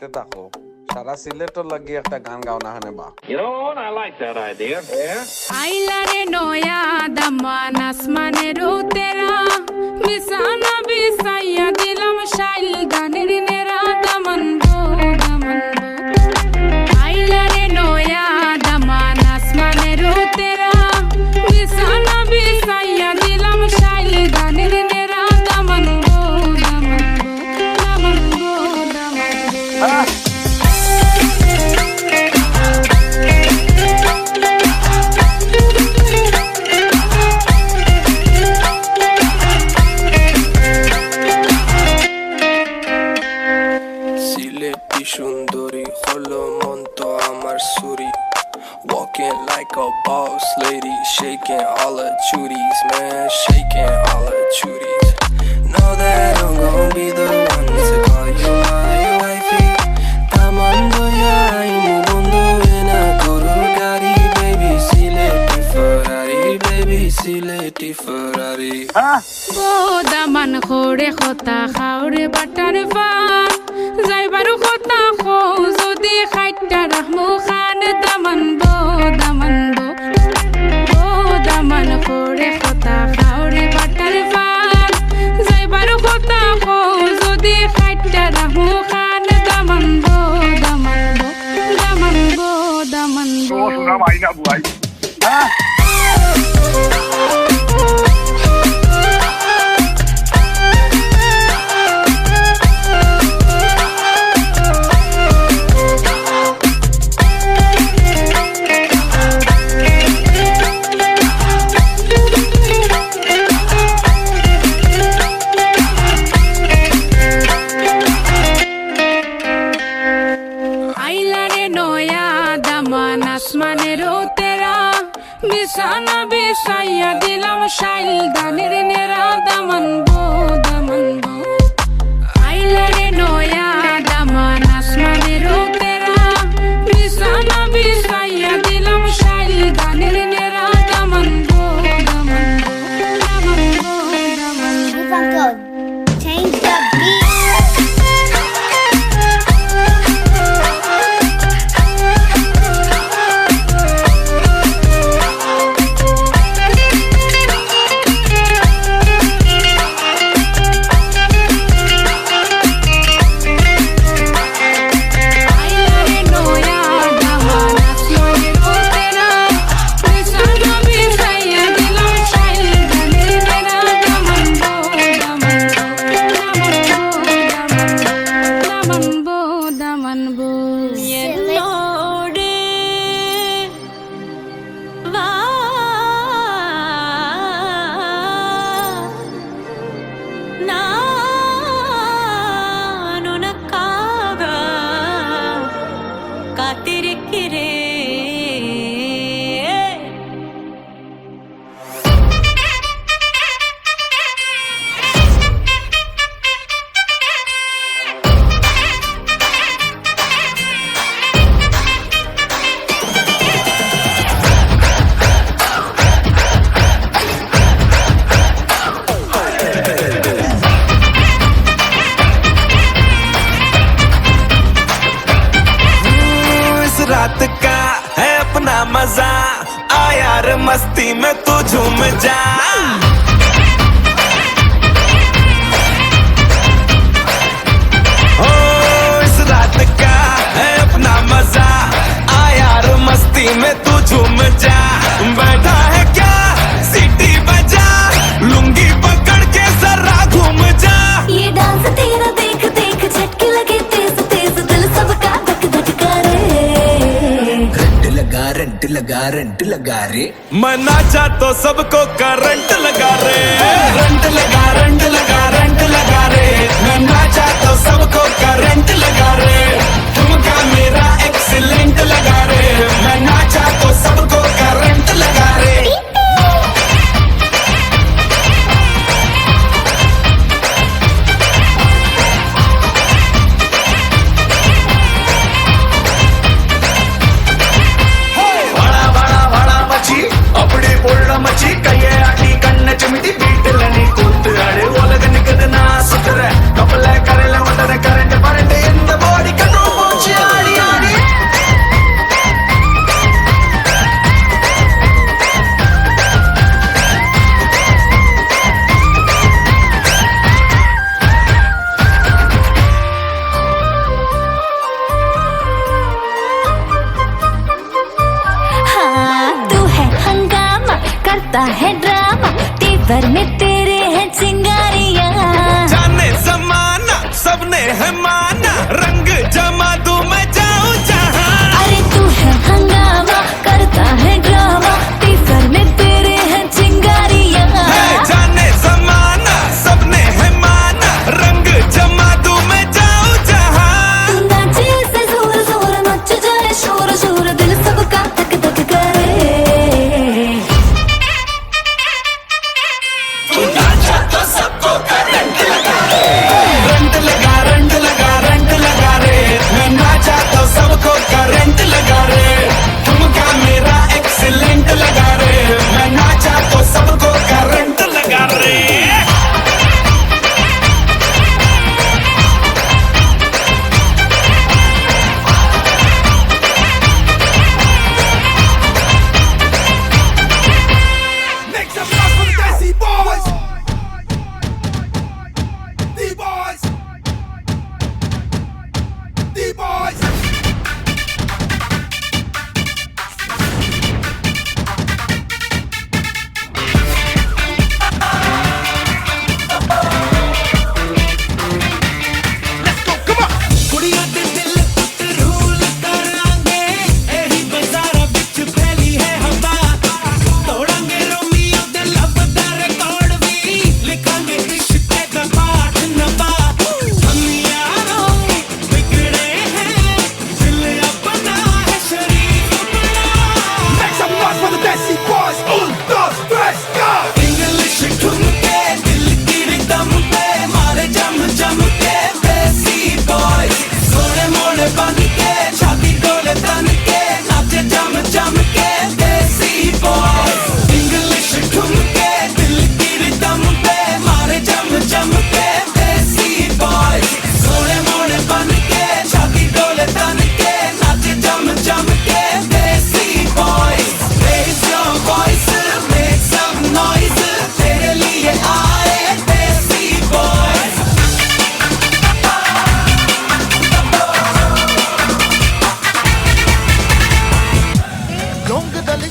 সিলেটে থাকো সারা সিলেটর লাগি একটা গান গাও না হানে বা You know what? I like that idea. Yeah. আইলারে নয়া দামান আসমানের তেরা মিসানা বিসাইয়া দিলাম শাইল গানের নেরা দামান গো দামান আইলারে নয়া দামান আসমানের তেরা মিসানা বিসাইয়া দিলাম শাইল গানের নেরা দামান গো দামান দামান গো দামান সুন্দরী হলো মন তো আমার সুরি walking like a boss lady shaking all her chuties man shaking all her chuties know that I'm gonna be the one to call you my wifey tamando ya imu mundo ena guru gari baby sileti Ferrari O Daman খোড়ে খতা খাওরে butter fun যাইবারু খতা খো যদি খাইটা রাহমু খান দামান বো দামান খোড়ে খতা খাওরে butter fun যাইবারু খতা খো যদি খাইটা রাহমু খান দামান বো দামান বো সুরা ভাই না বুয়াই আসমানের তেরা বিছানা বিছাইয়া দিলাম শাইল গানের নেরা দামান বো আইলারে নয়া দামান আসমানের তেরা বিছানা বিছাইয়া দিলাম শাইল গানের নেরা দামান বো Change the beat. रात का है अपना मजा आ यार मस्ती में तू झूम जा ओ इस रात का है अपना मजा आ यार मस्ती में तू झूम जा बैठा है क्या सीटी बजा लुंगी पकड़ के जरा घूम जा ये डांस तेरा देख देख झटके लगे तेज तेज दिल सबका धक धक करे रंट लगा रे मैं नाचा तो सबको करंट लगा रे रंट लगा रे मैं नाचा तो सबको करंट लगा रे तुमका मेरा एक्सीलेंट लगा रे मैं नाचा तो सबको करंट लगा रे அப்படி பொருள மச்சி கைய ஆட்டி கண்ண சிமிட்டி வீட்டுல நீ கூத்து அடு உலக நிக்குது நான் சுத்துற கப்பல கரையில வந்தத கரண்ட் பரண்ட் இந்த பாடி கண்ணும்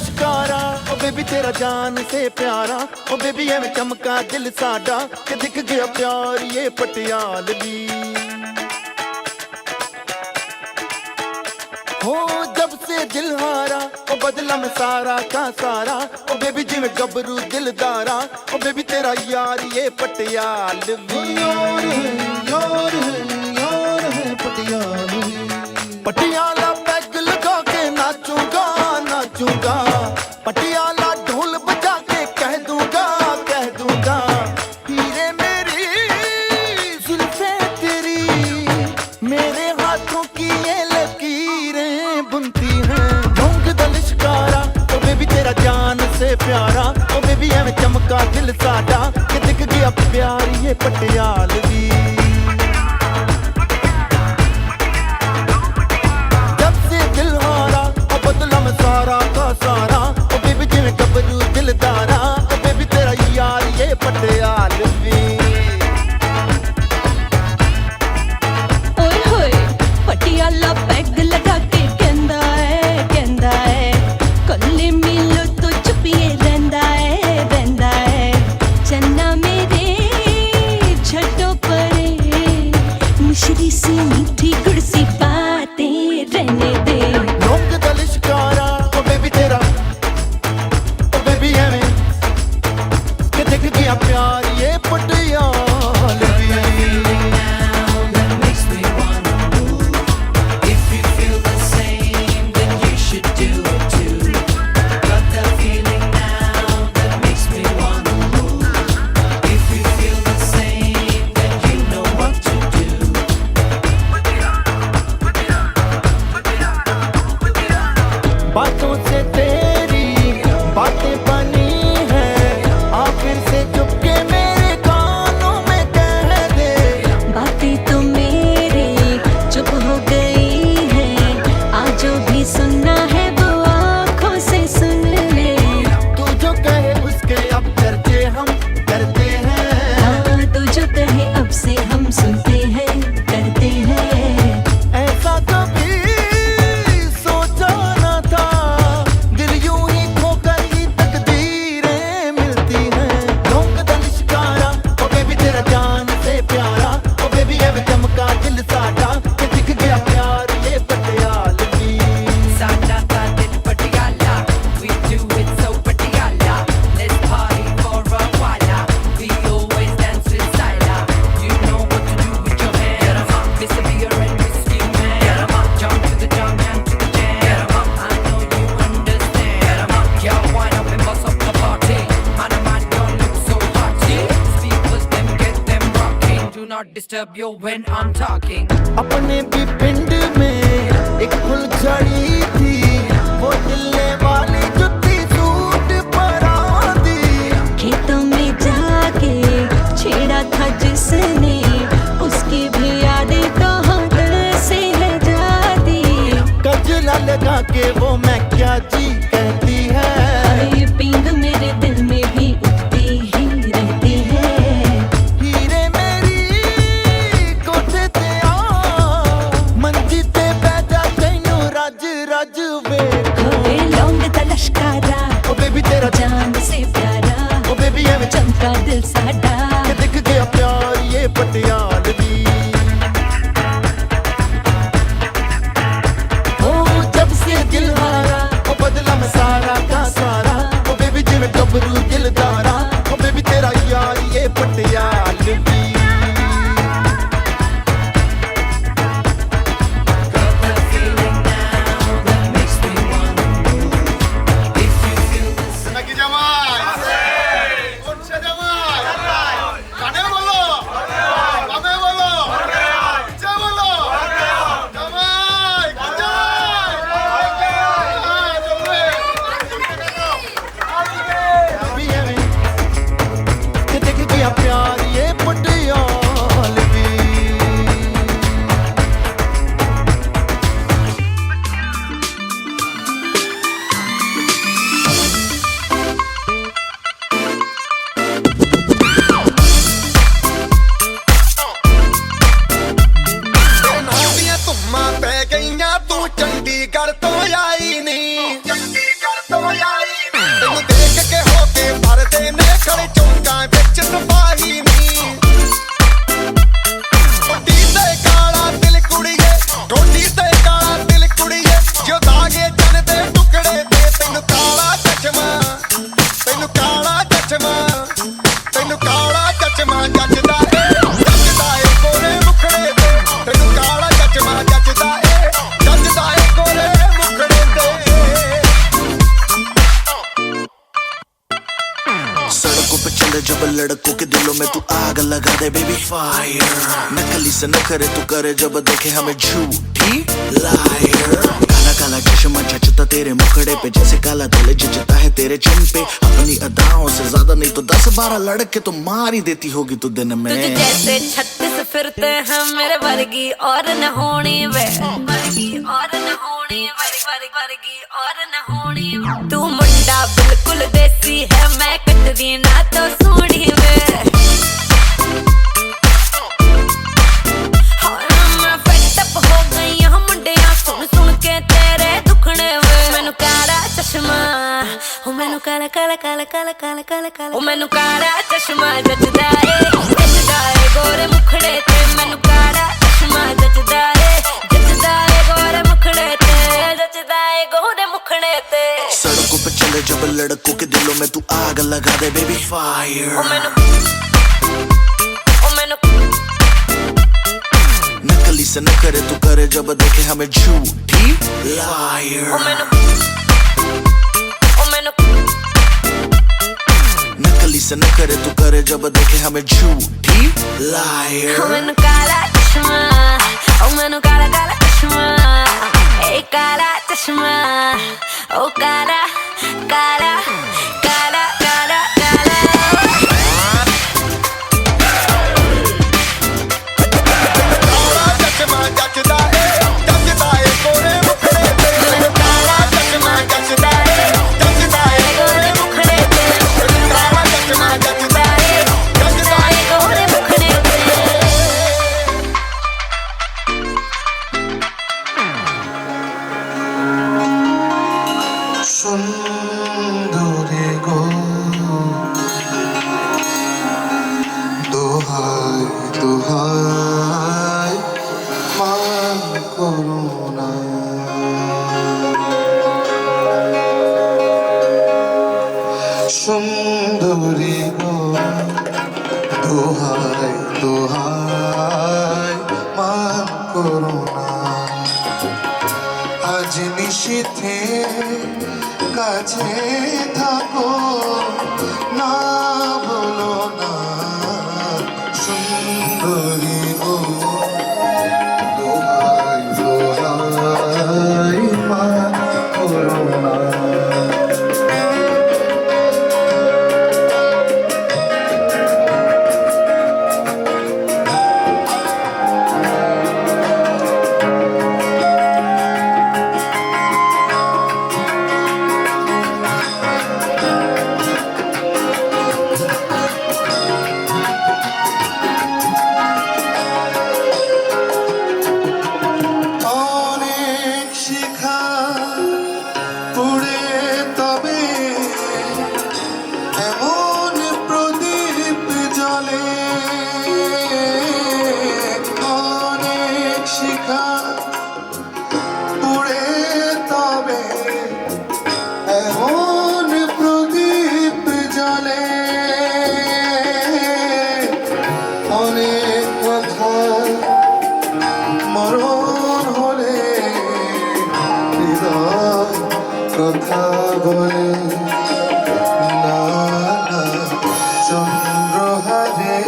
लिशकारा ओ बेबी तेरा जान से प्यारा ओ बेबी एवें चमका दिल साडा कि दिख गया प्यार ये पटियालवी हो जब से दिल हारा ओ बदला में सारा का सारा ओ बेबी जिवें गबरू दिलदारा ओ बेबी तेरा यार ये पटियालवी यार है पटियालवी पटियाला पैग लगा के नाचूंगा नाचूंगा पटियाला ढोल बजा के कह दूंगा हीरे मेरी जुल्फे तेरी मेरे हाथों की ये लकीरें बुनती हैं ढोंग दा लिशकारा ओ बेबी तेरा जान से प्यारा ओ बेबी एवें चमका दिल साडा कि दिख गया प्यार ये पटियालवी सारा का सारा ओ बेबी जिवें गबरू दिलदारा ओ बेबी तेरा यार ये पटियालवी ओए होए पटियाला पैग लगा के कहंदा है कल्ले मिलो तो चुपिए रहंदा है चन्ना मेरे छटो परे मिश्री सी मीठी गुड़ सी बातें रहने दे लोग दा लिशकारा ओ बेबी तेरा ओ बेबी एवें कि दिख गया प्यार ये पटियालवी बातों से तेरी बातें बनी है आखिर से चुपके मेरे कानों में कह दे बातें तो मेरी चुप हो गई है आज जो भी सुनना है वो आँखों से सुन ले तू जो कहे उसके अब चर्चे हम करते हैं हाँ तू जो कहे अब से हम सुनते हैं करते हैं ऐसा कभी सोचा न था दिल यूं ही खोकर ही तकदीरें मिलती हैं ढोंग दा लिशकारा ओ बेबी तेरा जान से प्यारा ओ बेबी एवें चमका दिल साडा कि दिख गया प्यार ये Patialvi Sada da dil Patiala, we do it so Patiala. Let's party for a while. We always dance with Styla. You know what to do with your hand. Get 'em up, Mr. Beer and Whiskey Man. Get 'em up, jump to the jump and to the jam. Get 'em up, I know you understand. Get 'em up, yo, wind up and bust up the party. Man, don't look so haughty. Speakers them get them rocking. Do not disturb you when I'm talking. अपने भी पिंड में एक फुलझड़ी थी वो दिल्ले वाली जुत्ती सूट परा दी खेतों में जाके छेड़ा था जिसने उसकी भी यादें तो हाथ से है जाती गजला लगा के वो मैं क्या जी कहती है ये पींग मेरे दिल में भी उठती ही रहती है हीरे मेरी कोठे ते आ मंजी ते बैठा तैनू रज रज वेख खोए लौंग दा लश्कारा ओ बेबी तेरा जान से प्यारा ओ बेबी एवें चमका दिल साडा कि दिख गया प्यार ये पटियालवी ओ जब से दिल पे चले जब लड़कों के दिलों में तू आग लगा दे बेबी फायर नकली से न करे तू करे जब देखे हमें झूठी लायर काला काला चश्मा जचता तेरे मुखड़े पे जैसे काला दिल जचता है तेरे चिन पे अपनी अदाओं से ज्यादा नहीं तो 10-12 लड़के तो मार ही देती होगी तू दिन में तुझे जैसे 36 फिरते हैं मेरे वर्गी और न होनी वे वर्गी और न होनी वर्गी और न होनी तू मुंडा बिल्कुल देसी है मैं कटरी ना तो सोनी वे मैं fed up हो गई हूं मुंडिया सुन सुन के तेरे दुखने वे मैनू काला चश्मा ओ मैनू काला काला काला काला काला काला काला ओ मैनू काला चश्मा जचदा है गोरे मुखड़े ते मैनू काला चश्मा जचदा है गोरे मुखड़े ते जचदा है गोरे मुखड़े ते सड़कों पे चले जब लड़कों के दिलों में तू आग लगा दे बेबी फायर ओ मैनू नकली से न करे तू करे जब देखे हमें झूठी लायर ओ मैनू नकली से न करे तू करे जब देखे हमें झूठी लायर ओ मैनू काला चश्मा ओ मैनू काला काला चश्मा ए काला चश्मा ओ काला काला काला काला काला चश्मा जचदा है गोरे मुखड़े पे काला चश्मा जचदा है गोरे मुखड़े ते काला चश्मा जचदा है गोरे मुखड़े ते सुंदरी गो दोहाई दोहाई मान करुणा सुंदरी गो दोहाई दोहाई मान करुणा আজ নিশীথে কাছে থাকো না বলো না সুন্দরী গো দোহাই দোহাই মা করুণা অনেক শিখা পুড়ে তবে এমন প্রদীপ জ্বলে অনেক শিখা পুড়ে তবে এমন প্রদীপ জ্বলে অনেক কথা মরণ হলে হৃদয় কথা বলে না না চন্দ্রহারে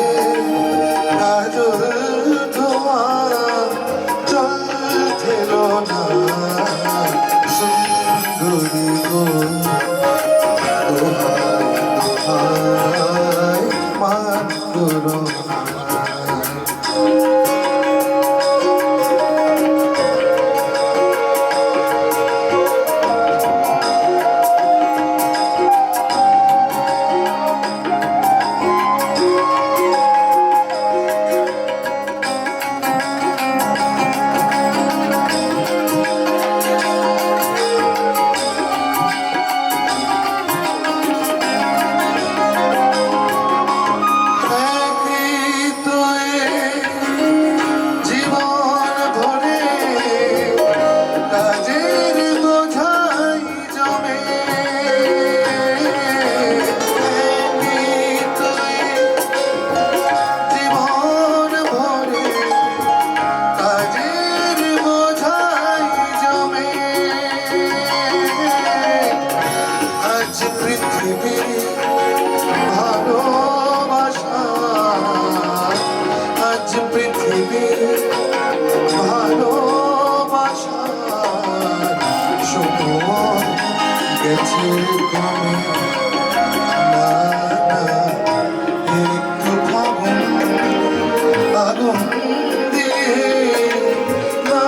কাজল ধোয়া জল থেল না সুন্দরী গো দোহাই দোহাই মান করো পৃথিবী ভালো পৃথিবীর ভালোবাসার সময় গেছে কমে না না একটু ভাবুন আগুন দিয়ে না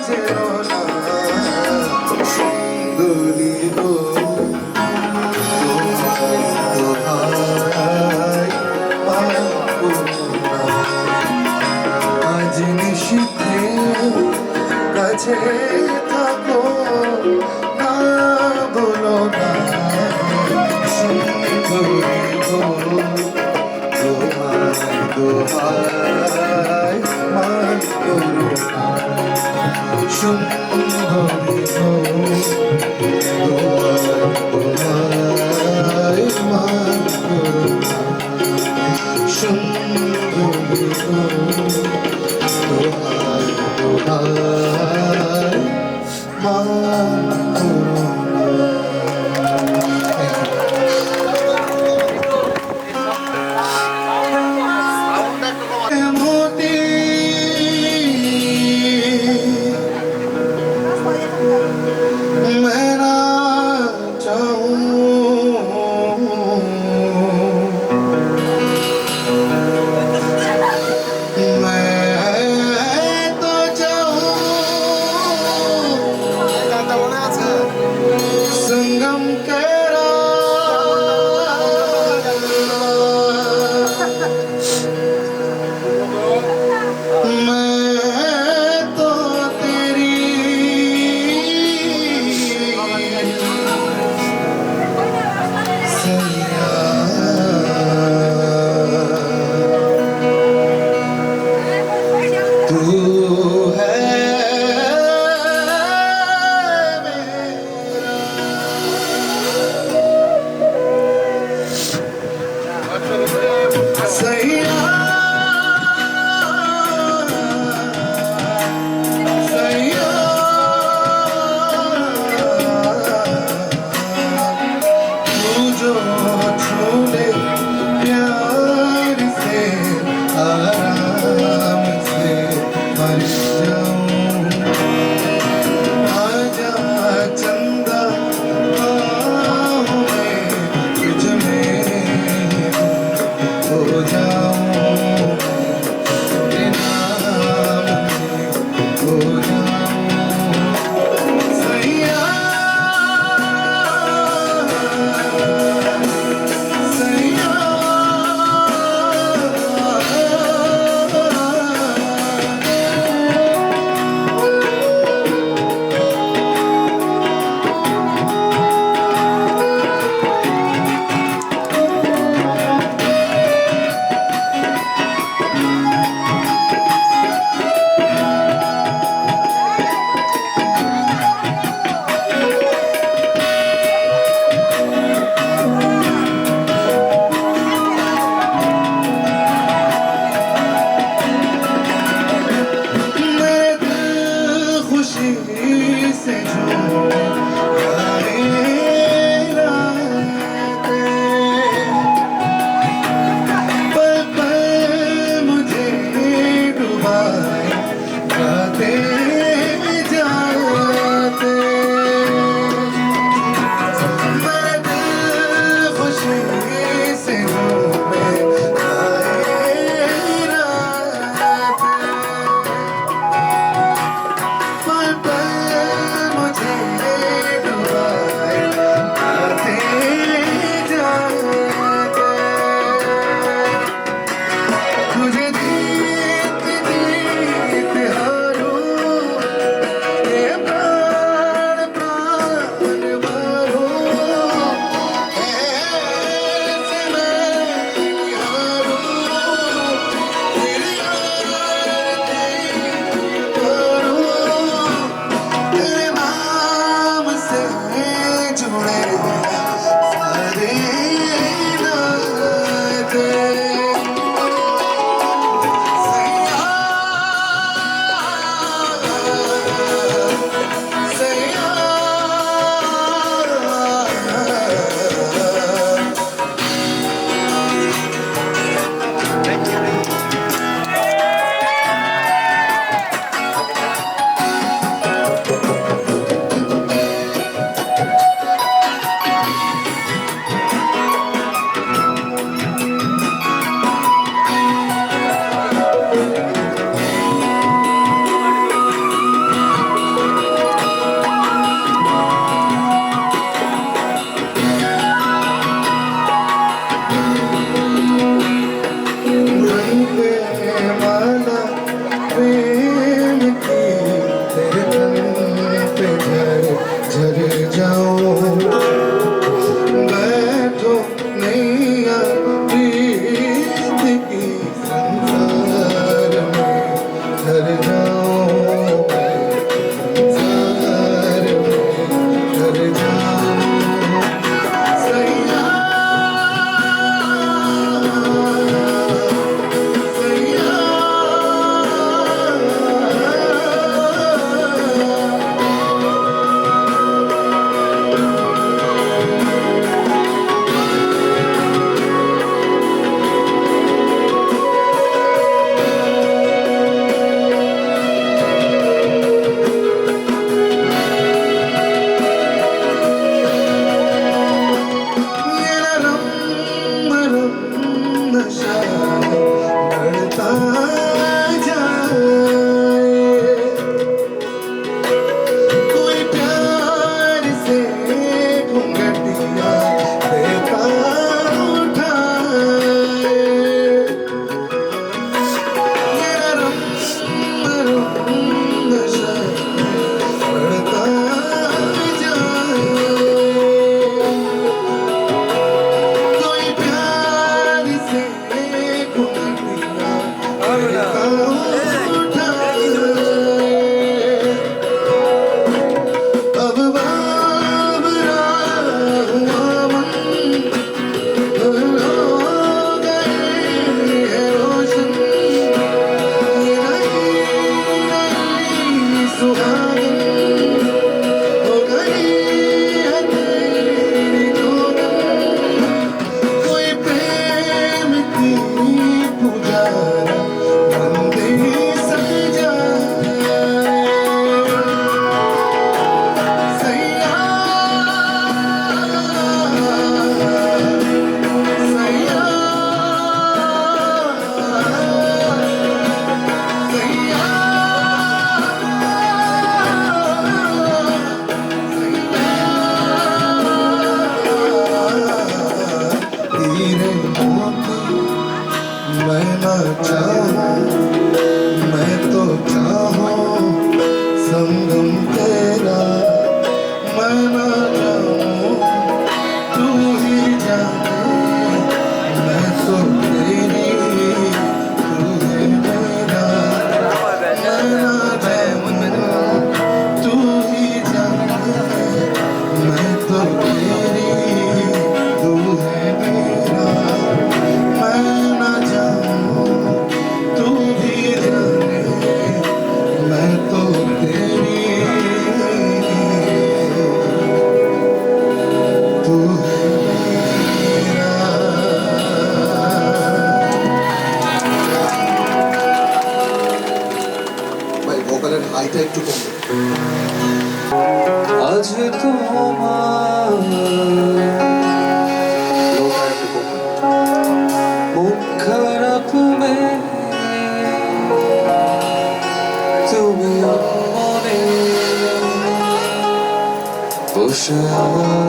যেও না সুন্দরী গো আজ নিশীথে কাছে থাকো না বলো না সুন্দরী গো দোহাই দোহাই মান করো না সুন্দরী গো দোহাই মান করো না সুন্দরী গো দোহাই দোহাই মান করো না। মোটি मैं ना चाहूं मैं तो चाहूं संगम केरा मैं तो तेरी सैया तू है मेरा सैया सैया तू जो छू ले प्यार से आराम से मर जाऊं आजा चंदा बाहों में तुझ में हो जाऊं तेरे नाम में हो जाऊं सैया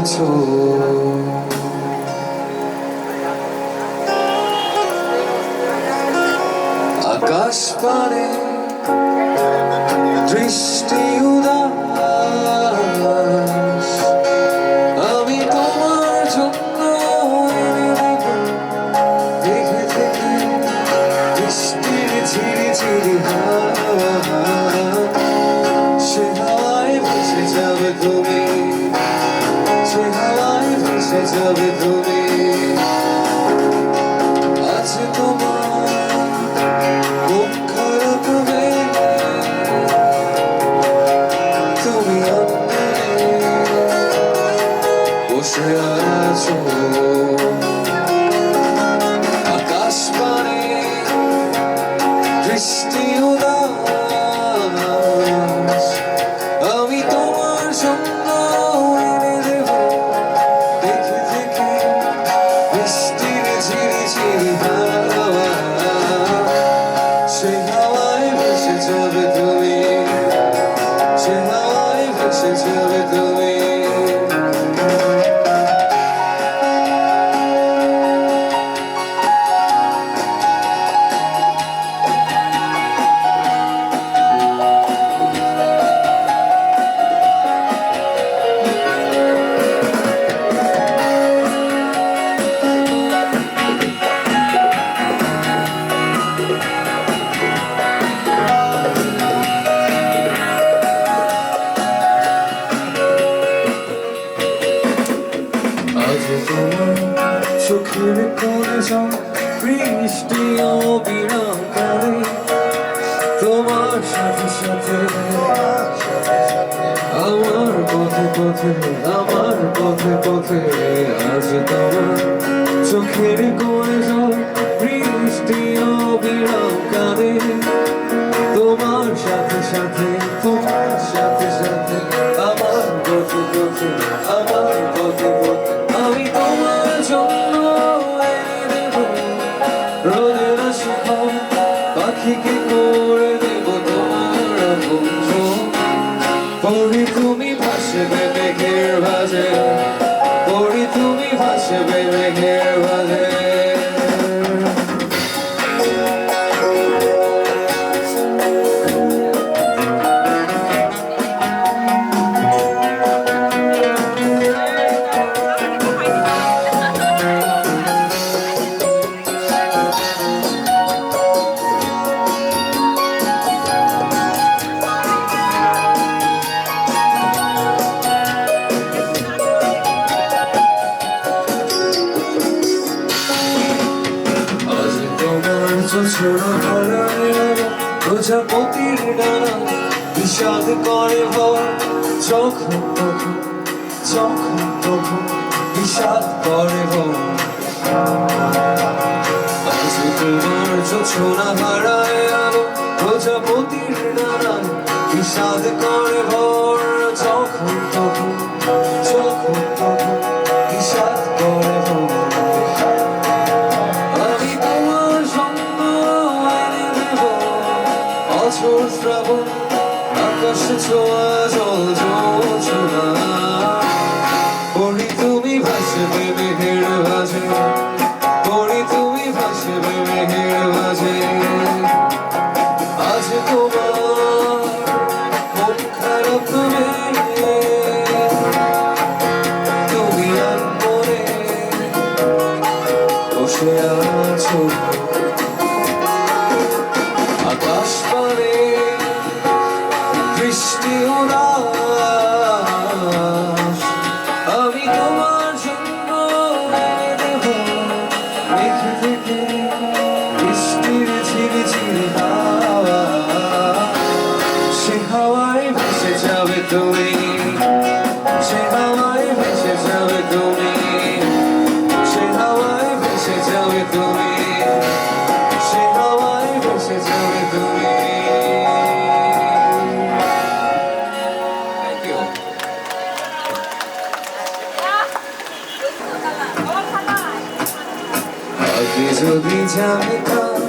আছো আকাশ পারে দৃষ্টি উদাস আমি তোমার জন্য এনে দেব দেখে থেকে বৃষ্টির ঝিরি ঝিরি হাওয়া সে হাওয়ায় ভেসে যাবে তুমি সে হাওয়ায় ভেসে যাবে তুমি আছে তোমার মন খারাপ হবে তুমি অন্তরে বসে আছো আকাশ পানে দৃষ্টি উদাস আমি তোমার জন্য এনে দেব দেখে থেকে বৃষ্টির ঝিরি ঝিরি হাওয়া সে হাওয়ায় ভেসে যাবে তুমি সে হাওয়ায় ভেসে যাবে তুমি আজ তোমার চোখের কোণে যাও বৃষ্টি অবিরাম কালে তোমার সাথে সাথে আমার পথে পথে আমার পথে পথে আজ তোমার চোখের কোণে যাও বৃষ্টি অবিরাম কালে তোমার সাথে সাথে তোমার সাথে সাথে আমার পথে পথে আমার পথে পথে আমি তোমার জন্য এনে দেব রোদের সুখা পাখিকে করে দেব তোমার বন্ধু পড়ি তুমি ভাসবে মেঘের ভাজে পড়ি তুমি ভাসবে মেঘের ভাজে ছোড়ো প্রজাপতির ডানা বিষাদ করে ভর যখন তখন যখন তখন বিষাদ করে ভর আজ তোমার ছোড়া হারায় আলো প্রজাপতির ডানা বিষাদ করে ভর যখন তখন যখন তখন বিষাদ করে ভর অঝোর শ্রাবণ আকাশে ছোঁয়া জল জোছনা পড়ি তুমি ভাসবে মেঘের ভাজে পড়ি তুমি ভাসবে মেঘের ভাজে আজ তোমার মন খারাপ হবে তুমি আর মনে বসে আছো আকাশ পারে বৃষ্টি উদাস আমি তোমার জন্য এনে দেব দেখে থেকে বৃষ্টির ঝিরি ঝিরি হাওয়া সে হাওয়ায় ভেসে যাবে তুমি সে হাওয়ায় ভেসে যাবে তুমি সে হাওয়ায় ভেসে যাবে তুমি সে হাওয়ায় ভেসে যাবে তুমি আগে যদি জানতাম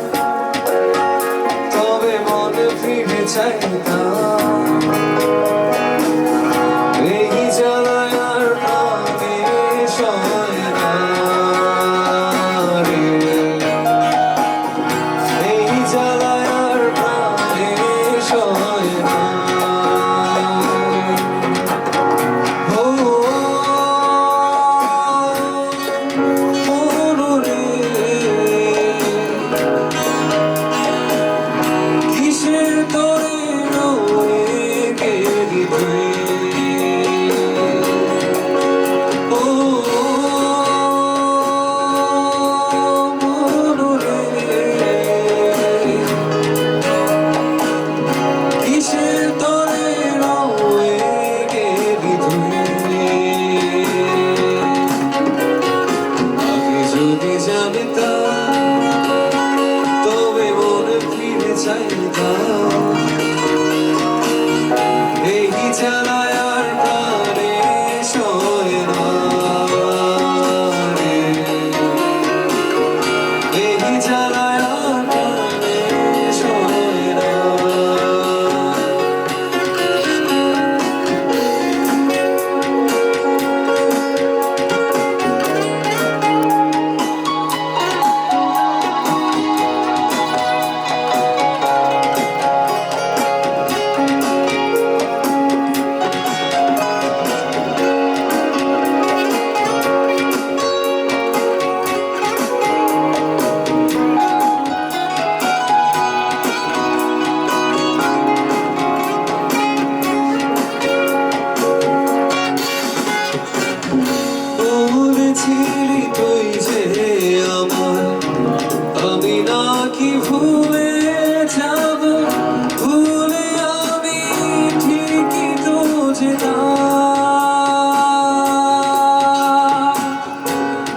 তবে মনে ফিরে চাইতাম এই জ্বালায় আর নামে বলেছিলি তুই যে আমার আমি নাকি ভুলে যাব ভুলে আমি ঠিকই তো যেতাম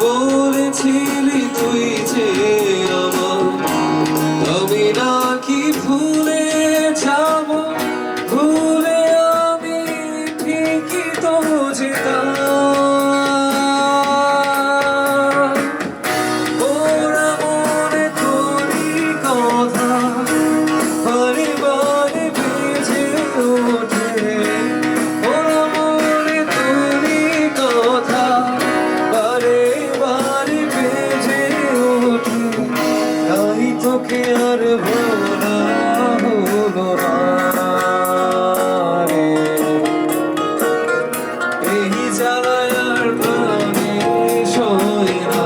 বলেছিলি তুই যে আমার আমি নাকি ভুলে যাব ভুলে আমি ঠিকই তো যেতাম ওরা মনে তোরই কথা বারে বারে বেজে ওঠে ওরা মনে তোরই কথা বারে বারে বেজে ওঠে তাই তোকে আর ভোলা হলো না রে। এই জ্বালায় আর প্রাণে সয় না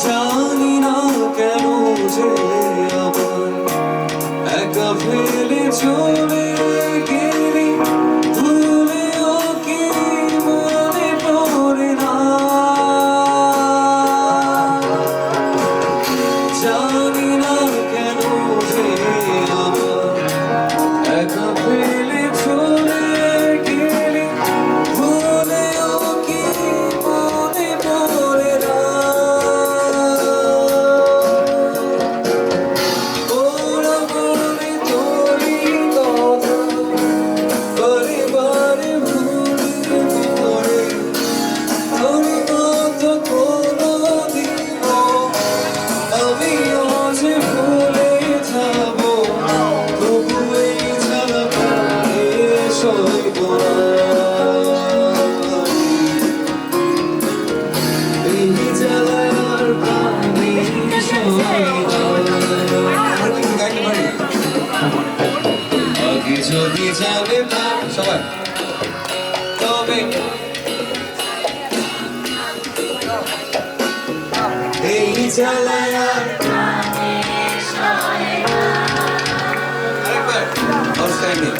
জানি না কেন যে আমার একা ফেলে চলে গেলি ভুলেও কি মনে পড়ে না জানি না কেন যে আমার একা ফেলে চলে গেলি ভুলেও কি মনে পড়ে না ওরা বলে তোরই কথা বারে বারে ভুলে পড়ে তোরই মতো কোনোদিনও আমিও যে ভুলে যাব তবু এই জ্বালা প্রাণে সইব না এই জ্বালায় আর প্রাণে সইব না আগে যদি জানতাম সবাই তবে এই জ্বালায় আর আরেকবার আউটস্ট্যান্ডিং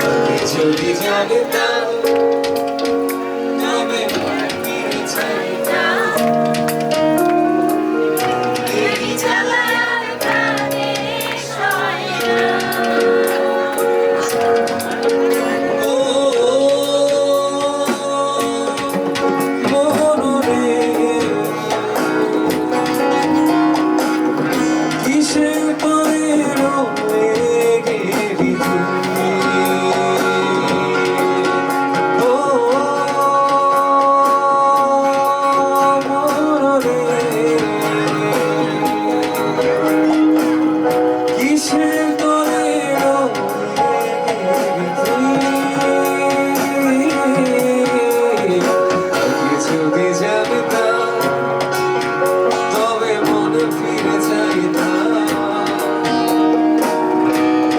আগে যদি জানতাম তবে ফিরে চাইতাম এই জ্বালায় আর প্রাণে সয় না ও মনরে কিসের পরে রয়ে গেলি তুই ও মনরে কিসের পরে রয়ে গেলি তুই আগে যদি জানতাম তবে মনে ফিরে চাইতাম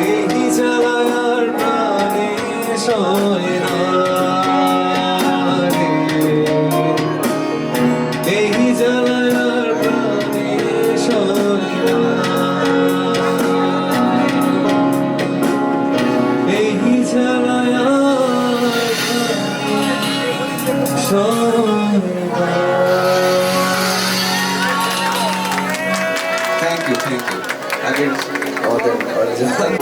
এই জ্বালায় আর প্রাণে সয় না রে। এই জ্বালায় আর প্রাণে সয় না এই জ্বালায় আর প্রাণে সয় না। থ্যাংক ইউ আগে আমাদের অরিজিনাল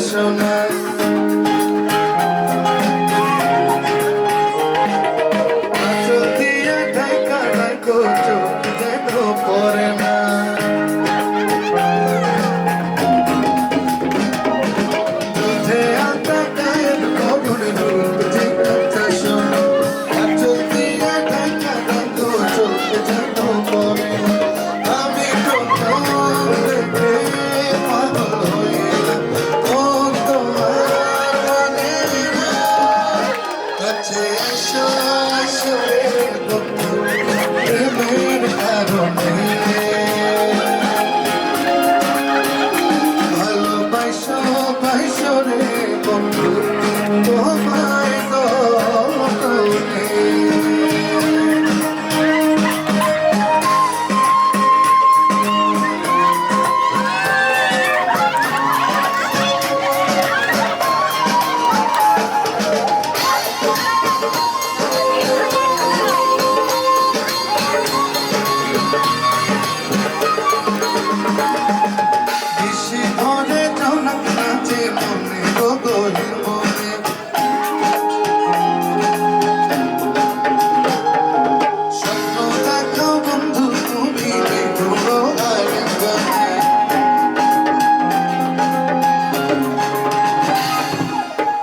শোনা চোখিয়া ঢাকা রাখো চোখ যেন পড়ে না তুঝে আতা গায়েব কবর রূপ যে কথা শোনো চোখিয়া ঢাকা রাখো চোখ যেন পড়ে না আমি প্রথম দেখে পাগল হইলাম ও তোমার মনে না কাছে এসো এসো রে বন্ধু প্রেমের কারণে ভালোবাসো বাসো রে বন্ধু তোমায় দোনে বেশি ধরে জনক নাচে মনে গগনে মনে স্বপ্ন দেখো বন্ধু তুমি দেখো আরেকবারে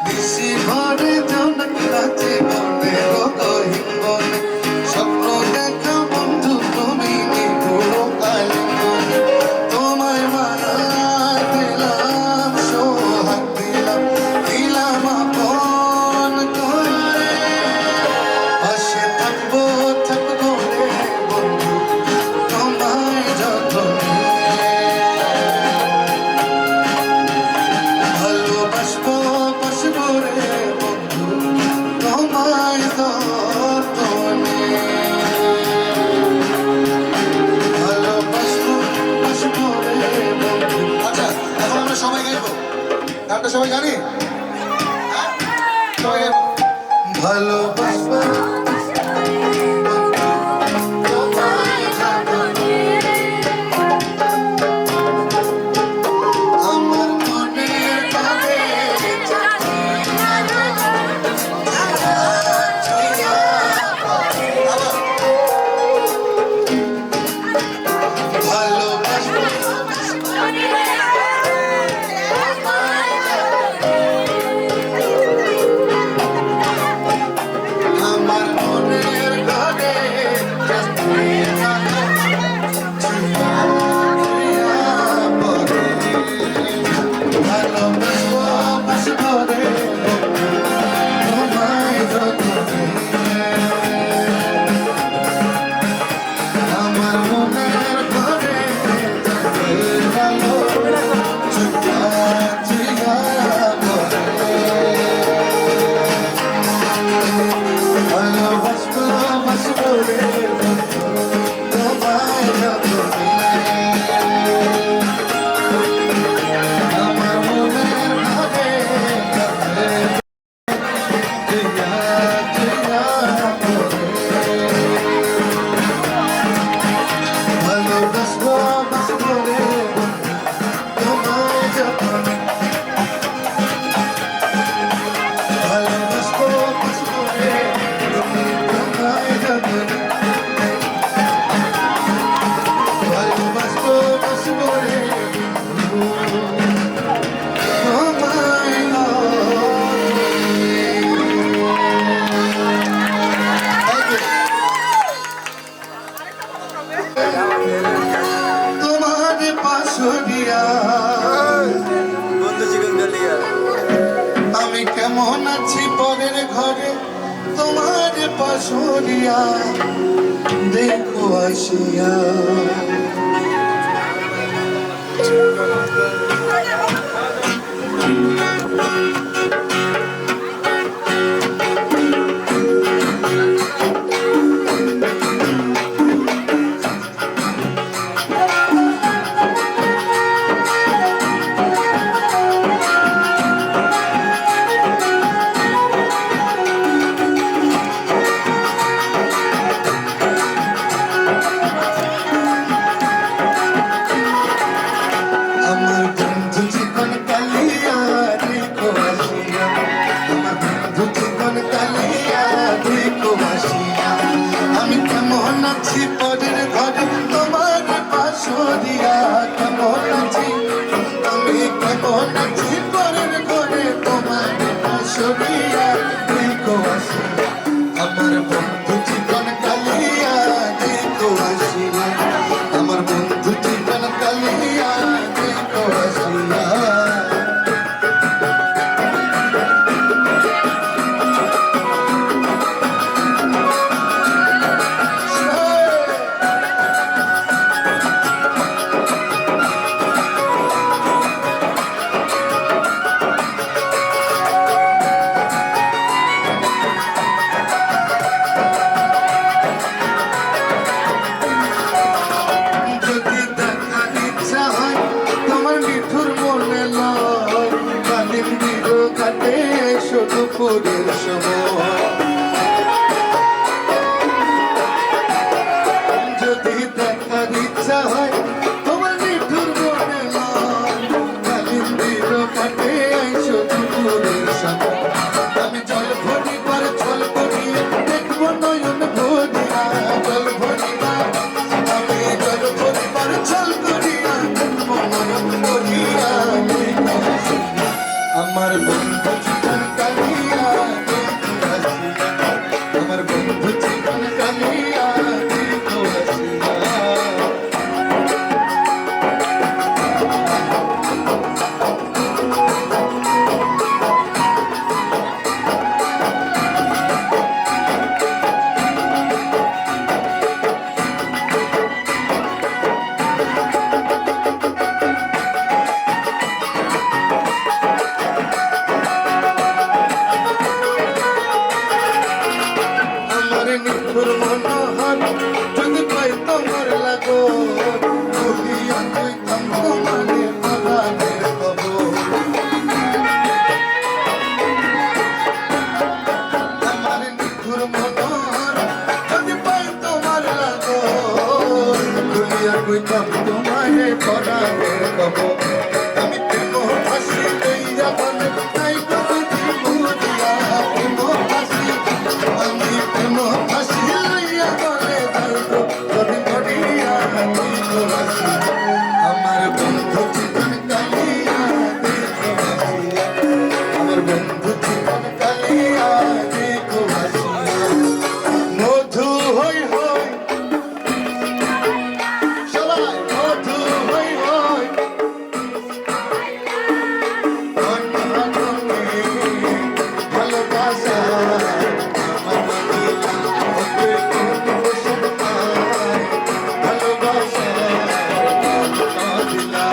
বেশি ধরে জনক নাচে মনে গগনে মনে স্বপ্ন দেখো বন্ধু তুমি দেখো আরেকবারে তোমায় মানা দিলাম সোহাগ দিলাম দিলাম আপন করে পাশে থাকবো থাকবো রে বন্ধু তোমায় যতনে ভালোবাসবো বাসবো রে বন্ধু তোমায় যতনে ভালোবাসবো বাসবো রে বন্ধু আচ্ছা এখন আমরা সবাই গাইবো গানটা সবাই জানি হ্যাঁ? সবাই গাইবো ভালোবাসবো আমার মনের ভাবে আমার মনের ঘরে ভালোবাসবো বাসবো রে তোমায় যতনে আমার মনের ঘরে ভালো চুপা চিয়া পড়ে ভালোবাসবো বাসবো রে তোমায় যতনে আমার মনের ঘরে চিয়া চিয়া পড়ে ভালোবাসবো বাসবো রে তোমায় যতনে ভালোবাসবো বাসবো রে তোমায় যতনে ভালোবাসবো বাসবো রে তোমায় তোমার পাশরিয়া আমি কেমন আছি পরের ঘরে তোমার পাশরিয়া দেখো আসিয়া আমার বন্ধু নাচি পরের ঘরে তোমার সরিয়া দেখো আসিয়া আমার বন্ধু জীবন কালিয়া দেখো আসিয়া আমার বন্ধু জীবন কালিয়া দেখো আসিয়া যদি দেখার ইচ্ছা হয় তোমার মিঠুর মনে লয় কালিম দিরো কাটে শুধু পুরের সময় যদি দেখার ইচ্ছা হয় তোমার মিঠুর মনে লয় কালিম দিরো কাটে শুধু পুরের সময় আমি জল ভরি পর জল ভরিয়ে দেখবো নয়ন ভরিয়া জল ভরিয়া আমি জল ভরি পর জল ভরিয়া দেখবো নয়ন ভরিয়া আমার বন্ধু জীবন কালিয়া দেখো আসিয়া আমার বন্ধু জীবন কালিয়া দেখো আসিয়া আমার নিঠুর মনোহর যদি পাই তোমার লাগো ভুলিয়া কইতাম তোমারে পরাণের খবর আমার নিঠুর মনোহর যদি পাই তোমার লাগো ভুলিয়া কইতাম তোমারে পরাণের খবর আমি প্রেম ফাঁসি লইয়া বলে নাই কবি বুঝিয়া প্রেম ফাঁসি আমি প্রেম ফাঁসি লইয়া বলে যাইতো যদি মরিয়া দেখো আসিয়া আমার বন্ধু জীবন কালিয়া দেখো আসিয়া আমার বন্ধু জীবন কালিয়া দেখো আসিয়া মধু হই হই সবাই মধু হই হই ভালোবাসা আমার মদিনা হবে কোন বসত ভালোবাসা মদিনা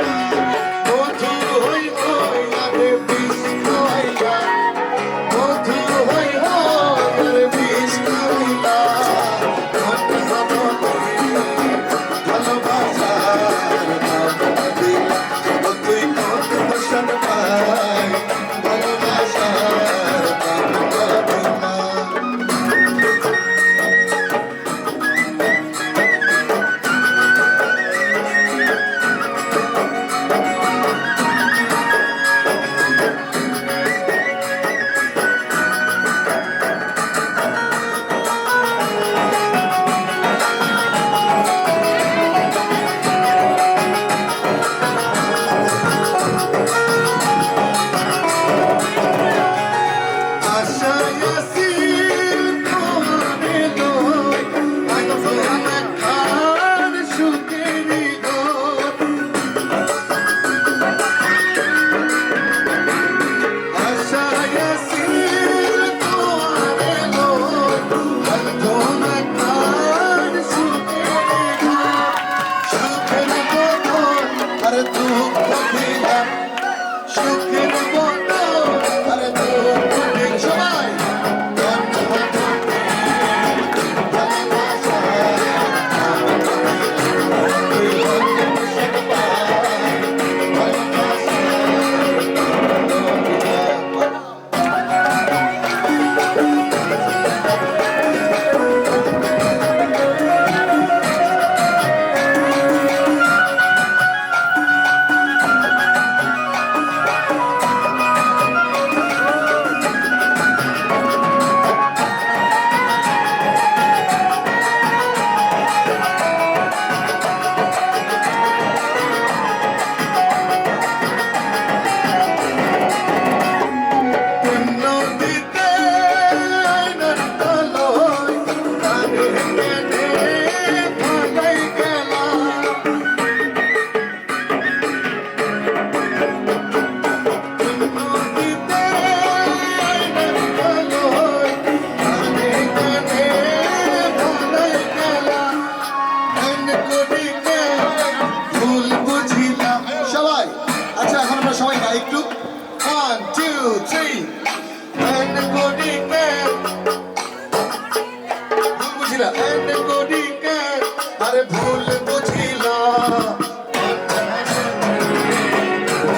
ভুল বুঝিলা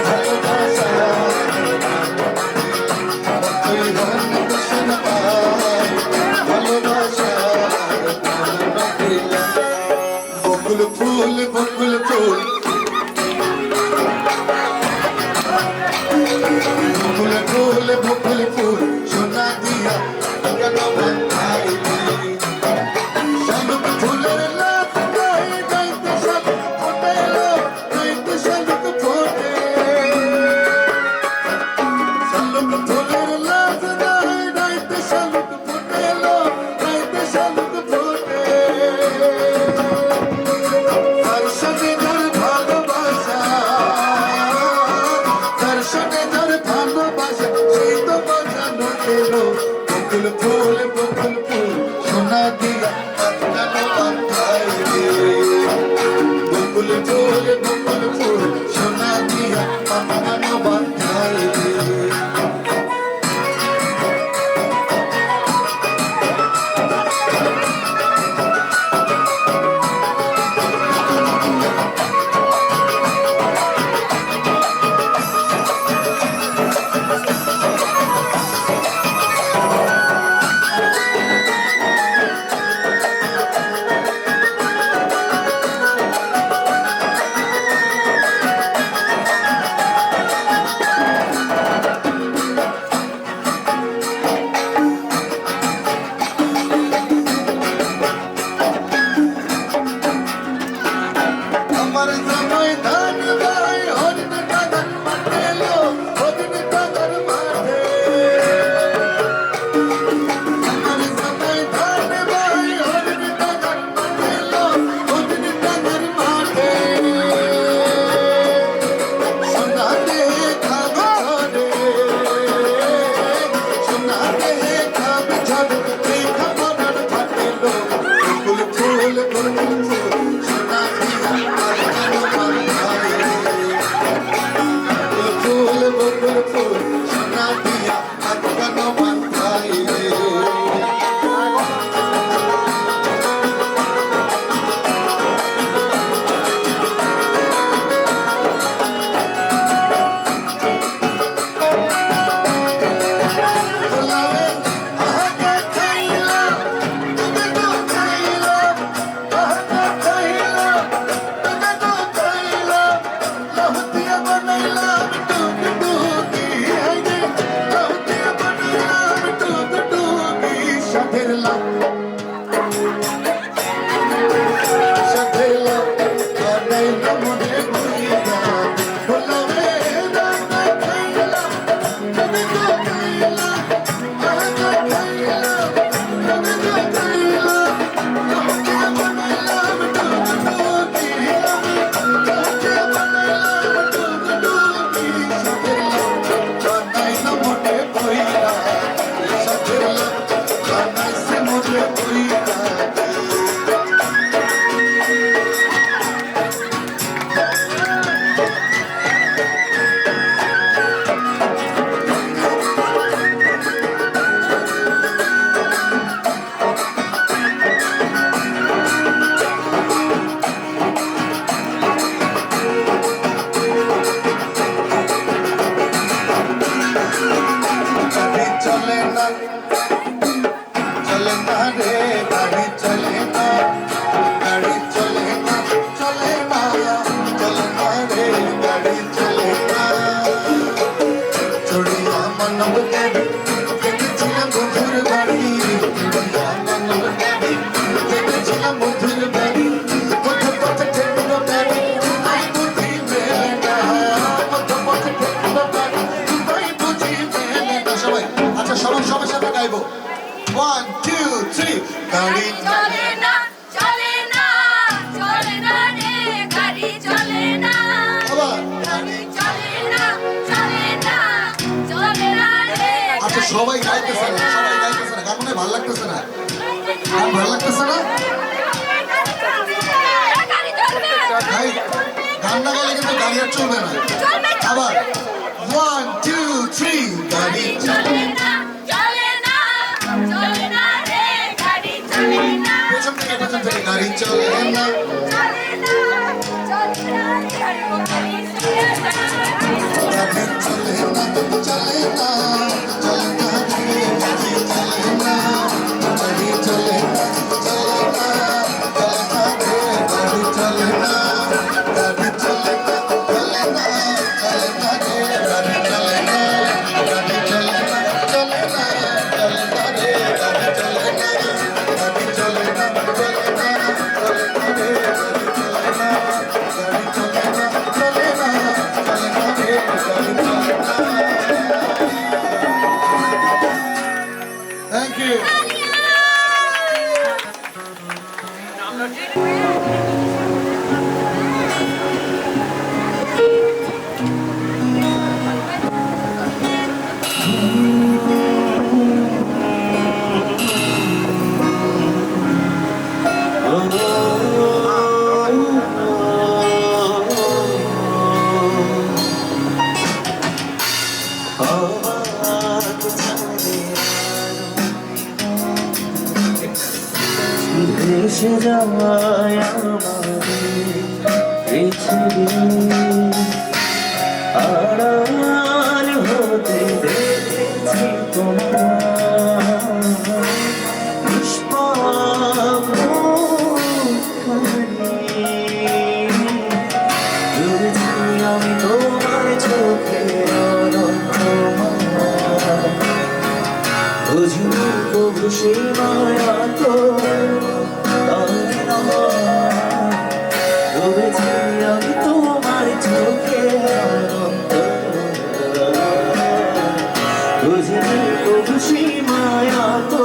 ভালোবাসা তুই হন কৃষ্ণ পাই ভালোবাসা বকুল ফুল বকুল ফুল বকুল ফুল বকুল ফুল সোনা দিয়া কেন ভাইলি শালুক ফুলের লাখ গায়ে গাইতে শালুক ফোটে এলো গাইতে শালুক ফোটে শালুক ফুলের লাখ গায়ে গাইতে শালুক ফোটে এলো গাইতে শালুক ফোটে তার সাথে তার ভালোবাসা তার সাথে তার ভালোবাসা সেই তো বাজানো এলো বকুল ফুল সোনা দিয়া কেন বাঁধাইলি বকুল ফুল সোনা দিয়া কেন বাঁধাইলি আমার জামাই ধান ভাই হরিণ কাদার মাঠে এলো হরিণ কাদার মাঠে আমার জামাই ধান ভাই হরিণ কাদার মাঠে এলো হরিণ কাদার মাঠে সোনাতে খাবে ঝরে সোনাতে খাবে ঝরে এই খাবার ফাটেলো বকুল ফুল সোনা দিয়া বকুল ফুল সোনা দিয়া কেন বাঁধাইলি চলে না রে গাড়ি চলে না গাড়ি চলে না চলে না চলে না রে গাড়ি চলে না চড়িয়া মানব দেবী দেখেছিলাম বন্ধুর বাড়ি চড়িয়া মানব দেবী দেখেছিলাম বন্ধুর বাড়ি পথে পথে ঠেকলো গাড়ি আই বুঝি মেলে না পথে পথে ঠেকলো গাড়ি আই বুঝি মেলে না সবাই আচ্ছা সবার সবার সাথে গাইবো 1 2 3 গাড়ি চলে না চলে না চলে না রে গাড়ি চলে না আবার গাড়ি চলে না চলে না চলে না রে আচ্ছা সবাই গাইতেছে না গান মনে ভালো লাগতেছে না গান ভালো লাগতেছে না গাড়ি চলবে ভাই গান না গাইলে কিন্তু গাড়ি আর চলবে না আবার 1 2 3 গাড়ি চলে না চলে না চলে না রে গাড়ি চলে না পেছন থেকে গাড়ি চলে না যায় আমাদের পৃথিবী আড়াল হতে দেখেছি তোমার নিষ্পাপ মুখখানি। ডুবেছি আমি তোমার চোখের অনন্তমায়, বুঝিনি কবু সেই মায়া তো ডুবেছি আমি তোমার চোখের অনন্তমায়, বুঝিনি কবু সেই মায়া তো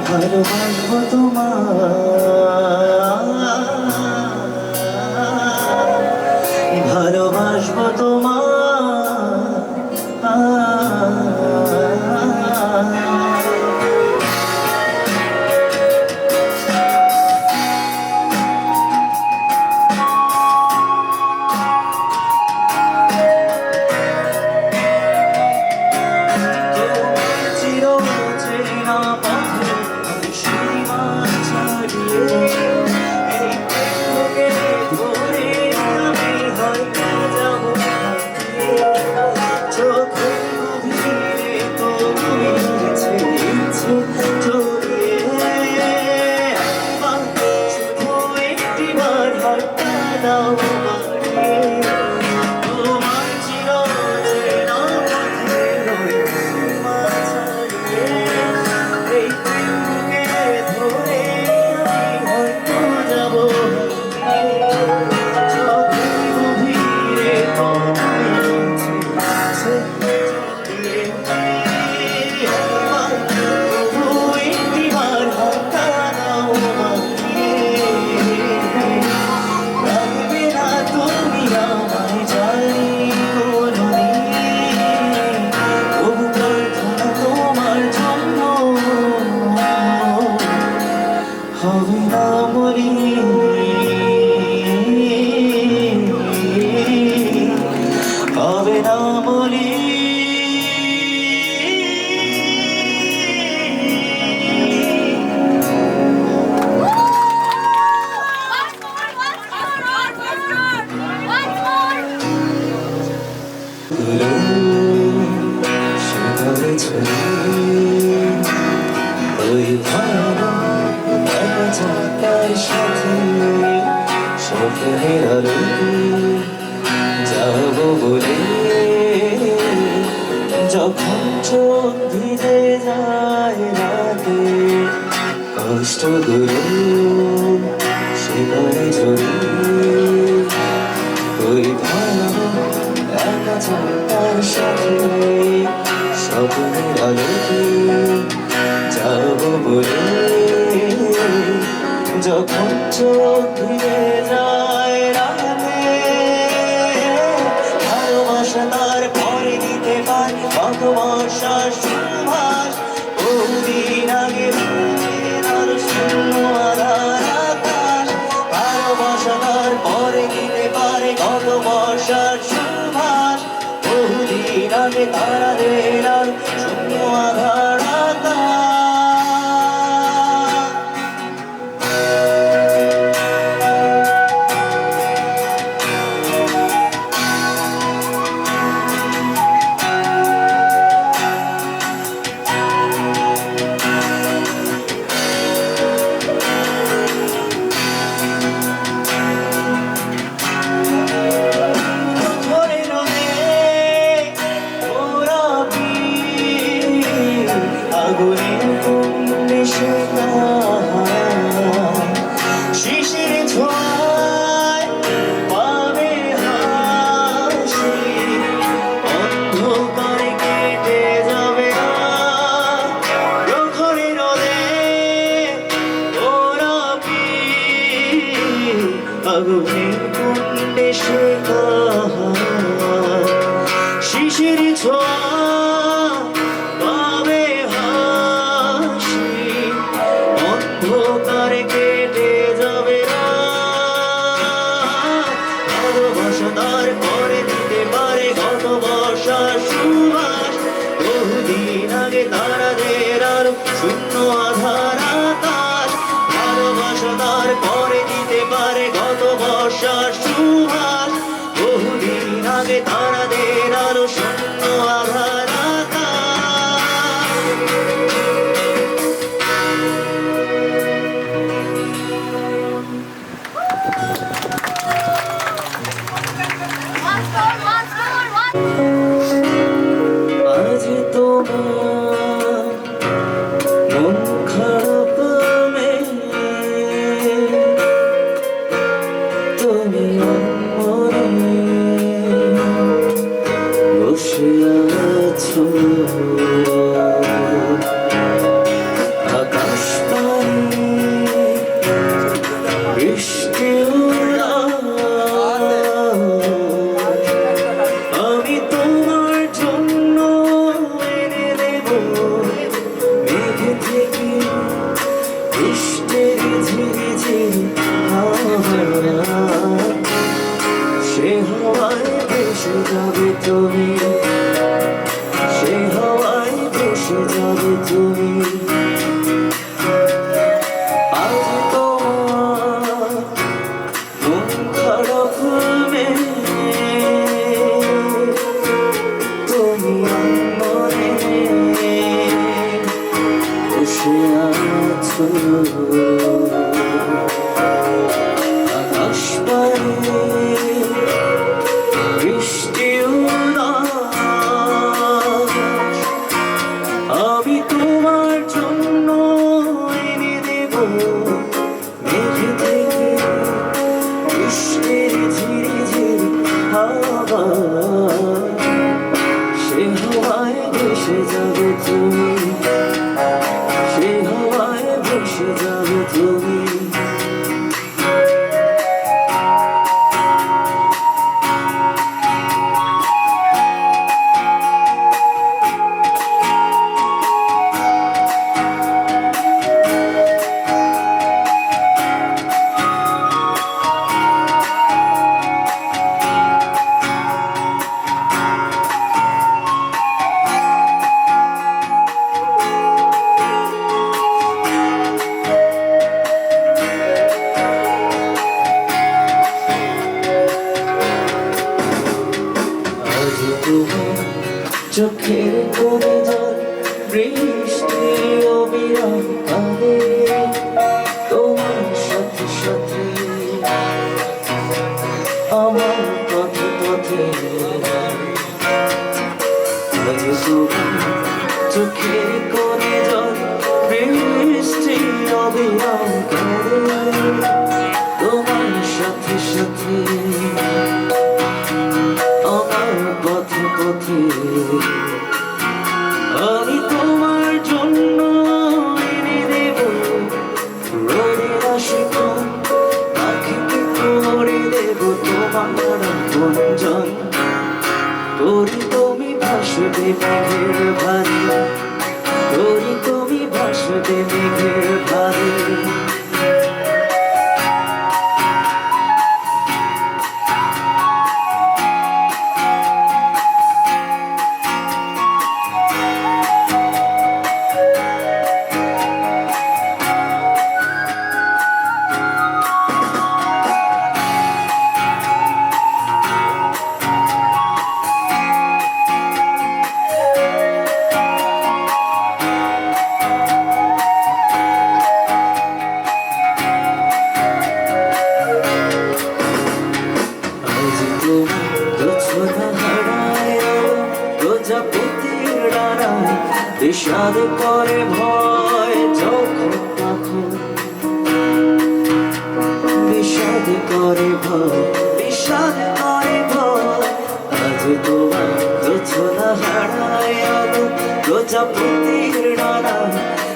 ভালোবাসবো তোমায়, ভালোবাসবো চিরচেনা পথে সীমা ছাড়িয়ে এই প্রেমকে ধরে আমি হয়তো যাব চোখের গভীরে তুমি ইচ্ছে জড়িয়ে শুধু একটিবার হাতটা দাও বাড়িয়ে তোমার চিরচেনা পথে সীমা ছাড়িয়ে এই প্রেমকে ধরে আমি হয়তো যাব চোখের গভীরে তুমি ইচ্ছে জড়িয়ে তবু একটিবার হাতটা দাও বাড়িয়ে রাখবে না তুমি আমায় জানি কোনদিন, তবু প্রার্থনা তোমার জন্য হবে না মরি, হবে না মরি। সেভাবে ছড়িয়ে ওই ভালো একা চাকার সাথে স্বপ্নের আলোতে যাব বলে যখন চোখ ভিজে যায় রাতে কষ্টগুলো সেখানে জড়িয়ে ওই ভালো একা চাকার সাথে স্বপ্নের আলোতে যাব বলে যখন চোখ ভিজে যায় রাতে ভালোবাসা তার পরে দিতে পারে কত বর্ষার সুভাষ, বহুদিন আগে আর শূন্য আধার আকাশ, ভালোবাসা তার পরে দিতে পারে কত বর্ষার সুভাষ, বহুদিন আগে তারাদের আর শূন্য আধার আকাশ। আগুনের কুণ্ডে শেখা শিশির ছোঁয়ায় পাবে হাসি, অন্ধকারে কেটে যাবে প্রখরে রোদে ওরা আগুনের কুণ্ডে শেখা শিশির ছোঁয়া পাবে হাসি, অন্ধকারে তার করে দিতে পারে গত বর্ষার সুবাস বহুদিন আগে তারাদের আলো শূন্য আধার আকাশ ভালোবাসা তার করে দিতে পারে গত বর্ষার সুবাস বহুদিন আগে তারাদের আলো শূন্য আধার আকাশ আজ তোমার মন খারাপ তুমি মনে বসে আছো আকাশ পানি বৃষ্টি আমি তোমার জন্য এনে দেব মেঘ থেকে বৃষ্টির ঝিরি ঝিরি হাওয়া সে হাওয়ায় ভেসে যাবে তুমি সে হাওয়ায় ভেসে যাবে তুমি আজ তোমার মন খারাপ তুমি মনে বসে আছো আকাশ পানে বৃষ্টিও আমি তোমার জন্য এনে দেব মেঘ থেকে বৃষ্টির ঝিরি ঝিরি হাওয়া সে হাওয়ায় ভেসে যাবে তুমি সে হাওয়ায় ভেসে যাবে তুমি আজ তোমার চোখের কোণে জল বৃষ্টি অবিরাম কাঁদে তোমার সাথে সাথে আমার পথে পথে আজ তোমার চোখের কোণে জল বৃষ্টি অবিরাম কাঁদে তোমার সাথে সাথে আমার পথে পথে আমি তোমার জন্য এনে দেব রোদের আশিকন পাখিকে করে দেব তোমার গুঞ্জন করি তুমি ভাসবে মেঘের ভারে করি তুমি ভাসবে মেঘের ভারে বিষাদ করে ভয় যখন তখন বিষাদ করে ভয় বিষাদ করে ভয় আজ তোমার জোছনা হারায় প্রজাপতির ডানা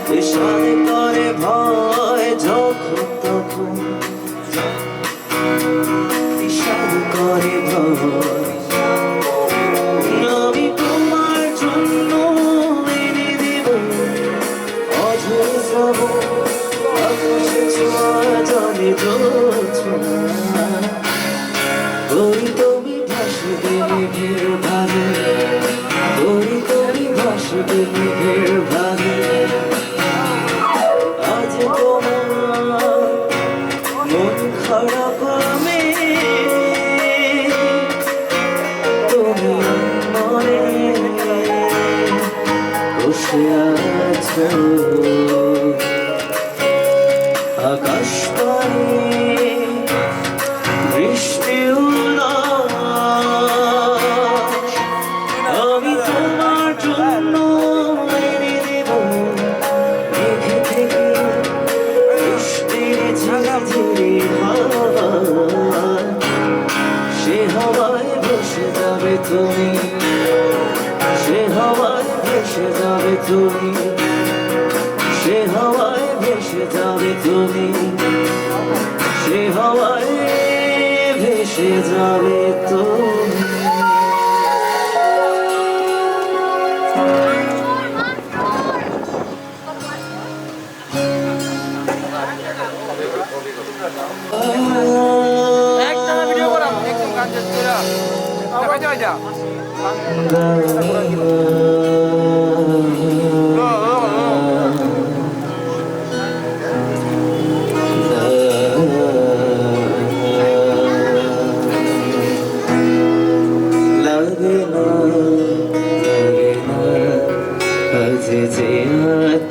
বিষাদ করে ভয় যখন তখন বিষাদ করে ভয় আমি তোমার জন্য এনে দেব অঝোর শ্রাবণ আকাশে ছোঁয়া জলে জোছনা করি তুমি মেঘের ভাগে তরি তরি ভাসবে মেঘের ভাগে আজ তোমার মন খারাপ আমি তুমি মনে বসে আছো আকাশ পানে বৃষ্টি উল্লাস আমি তোমার জন্য এনে দেব মেঘে থেকে বৃষ্টির ঝিরিঝিরি হাওয়া সে হাওয়ায় ভেসে যাবে তুমি সে হাওয়ায় ভেসে যাবে তুমি সে হাওয়ায় ভেসে যাবে তুমি সে হাওয়ায় ভেসে যাবে তুমি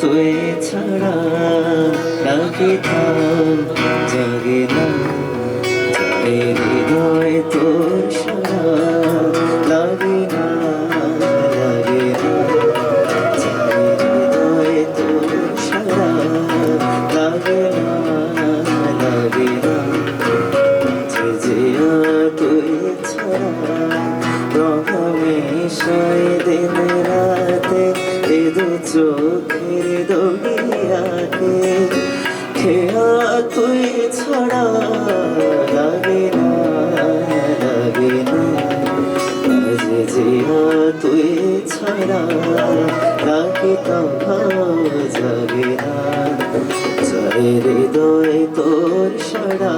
তুই ছাড়া লাগে জাগে না হৃদয় তোর সারা লাগে না হৃদয় তোর সারা লাগে না তুই ছাড়া রমেশায় দিন রাতে এ দু চোখের দড়িয়াকে খেয়া তুই ছাড়া লাগে না আজ জিয়া তুই ছাড়া লাগে জাগে না জয় হৃদয় তোর সারা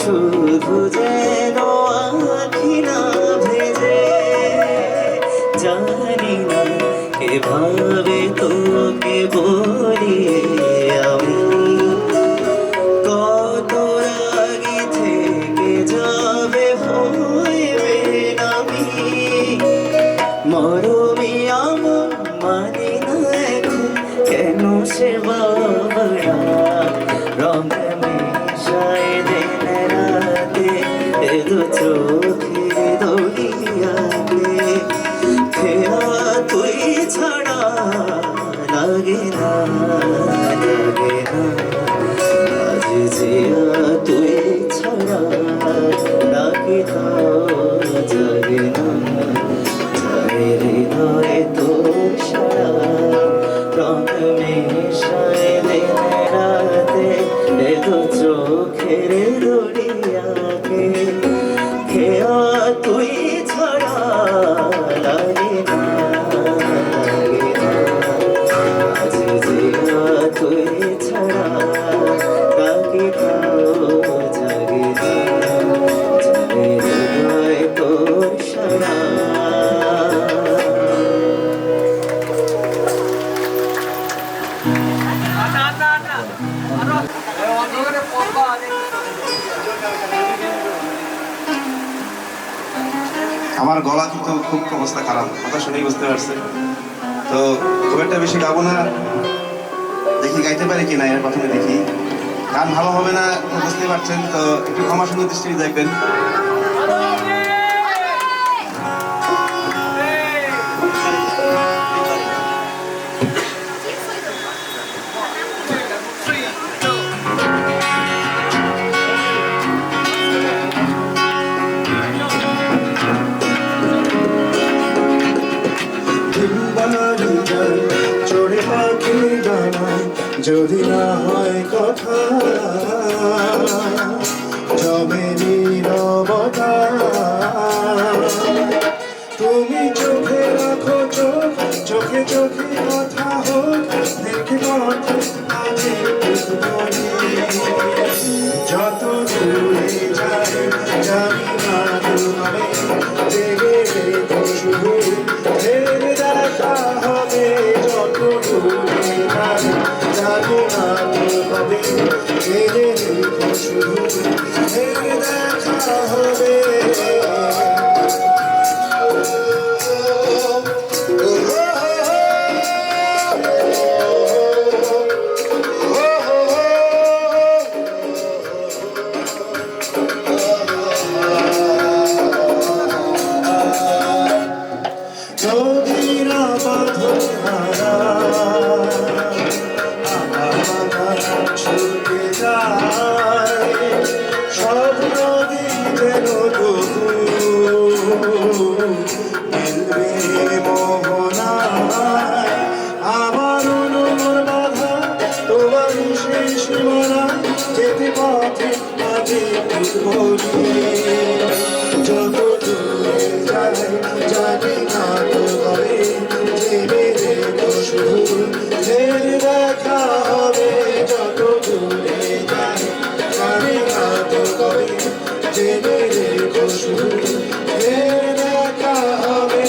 শুধু যেন আখি না ভেজে জানি না এভাবে তোকে বলি আমি কত রাগে থেকে যাবে হইবে আমি মরমি আমন মানি না এখন কেন সে বাবরা রঙ মিশায় দিন রাতে এ দু চোখে দড়িয়াকে খেয়া তুই ছাড়া লাগে না আজ জিয়া তুই ছাড়া লাগে না জাগে না হৃদয় তোর সারা রঙ মিশায় দিন রাতে এ দু চোখের দড়িয়াকে খেয়া তুই ছাড়া লাগে না আজ জিয়া তুই ছাড়া লাগে না জাগে না হৃদয় তোর সারা আমার গলা কিন্তু খুব অবস্থা খারাপ, কথা শুনেই বুঝতে পারছে। তো খুব একটা বেশি গাবো না, দেখি গাইতে পারি কিনা এর প্রথমে দেখি। গান ভালো হবে না বুঝতে পারছেন, তো একটু ক্ষমা সুন্দর দৃষ্টি দেখবেন। চড়ে পাখি পাখির ডানায় যদি না হয় কথা জমে নীরবতা তুমি চোখে রাখো চোখ চোখে চোখে কথা হোক দেখে পথ আজে যত দূরে যায় জানি না তোমায় জেগে রেখো শুধু ফের দেখা হবে যত দূরে যায় জানি না তোমায় জেগে রেখো শুধু ফের দেখা হবে নদীরা বাঁধন হারা আমার ছুটে যায় সব নদী যেন তবু মিলবে মোহনায় আমার অনুমোর বাধা তোমার শেষ মরা যেতে পথে আজে বলি যত দূরে যায় জানি না তো হবে জেনে রেখো শুধু ফের দেখা হবে যত দূরে যায় জানি না তো হবে জেনে রেখো শুধু ফের দেখা হবে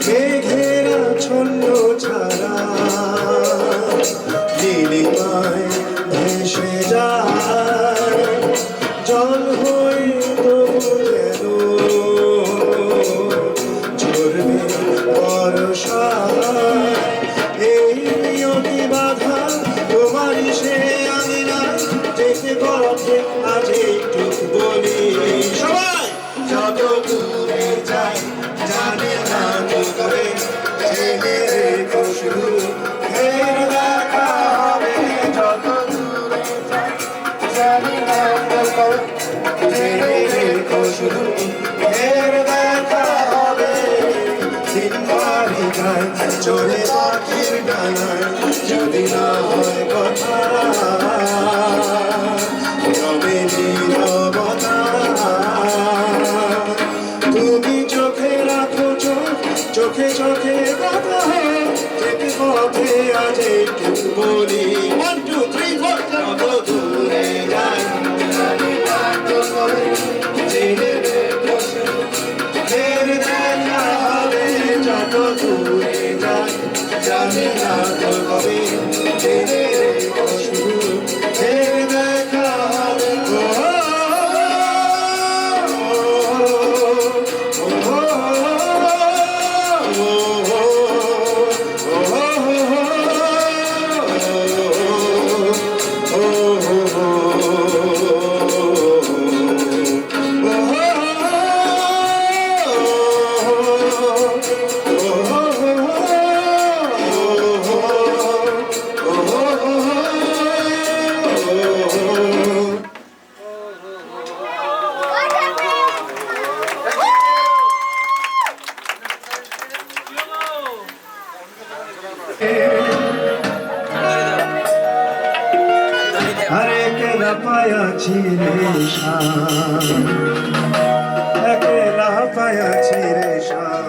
মেঘেরা ছন্ন ছাড়া নীলিমায় ভেসে যায় জল হয়ে তবু যেন ঝরবে বর্ষায় এই নিয়তি বাধা তোমারই সে আমি না যেতে পথে আজ একটু বলি সবাই যত দূরে যায় জানে না তো করে জেনে রেখো শুধু ফের দেখা হবে যত দূরে যায় জানি না তো করে জেনে রেখো শুধু ফের দেখা হবে দিন বাড়ি যায় চলে পাখির ডানায় যদি না হয় কথা জমে নীরবতা তুমি চোখে রাখো চোখ চোখে চোখে কথা যেতে পথে আজ একটু বলি 1 2 3 4 যত দূরে যায় জানি না তো হবে জেনে রেখো শুধু ফের দেখা হবে যত দূরে যায় জানি না তো হবে জেনে রেখো শুধু ফের দেখা হবে हरे अकेला पाया छिरे शाम अकेला पाया छिरे शाम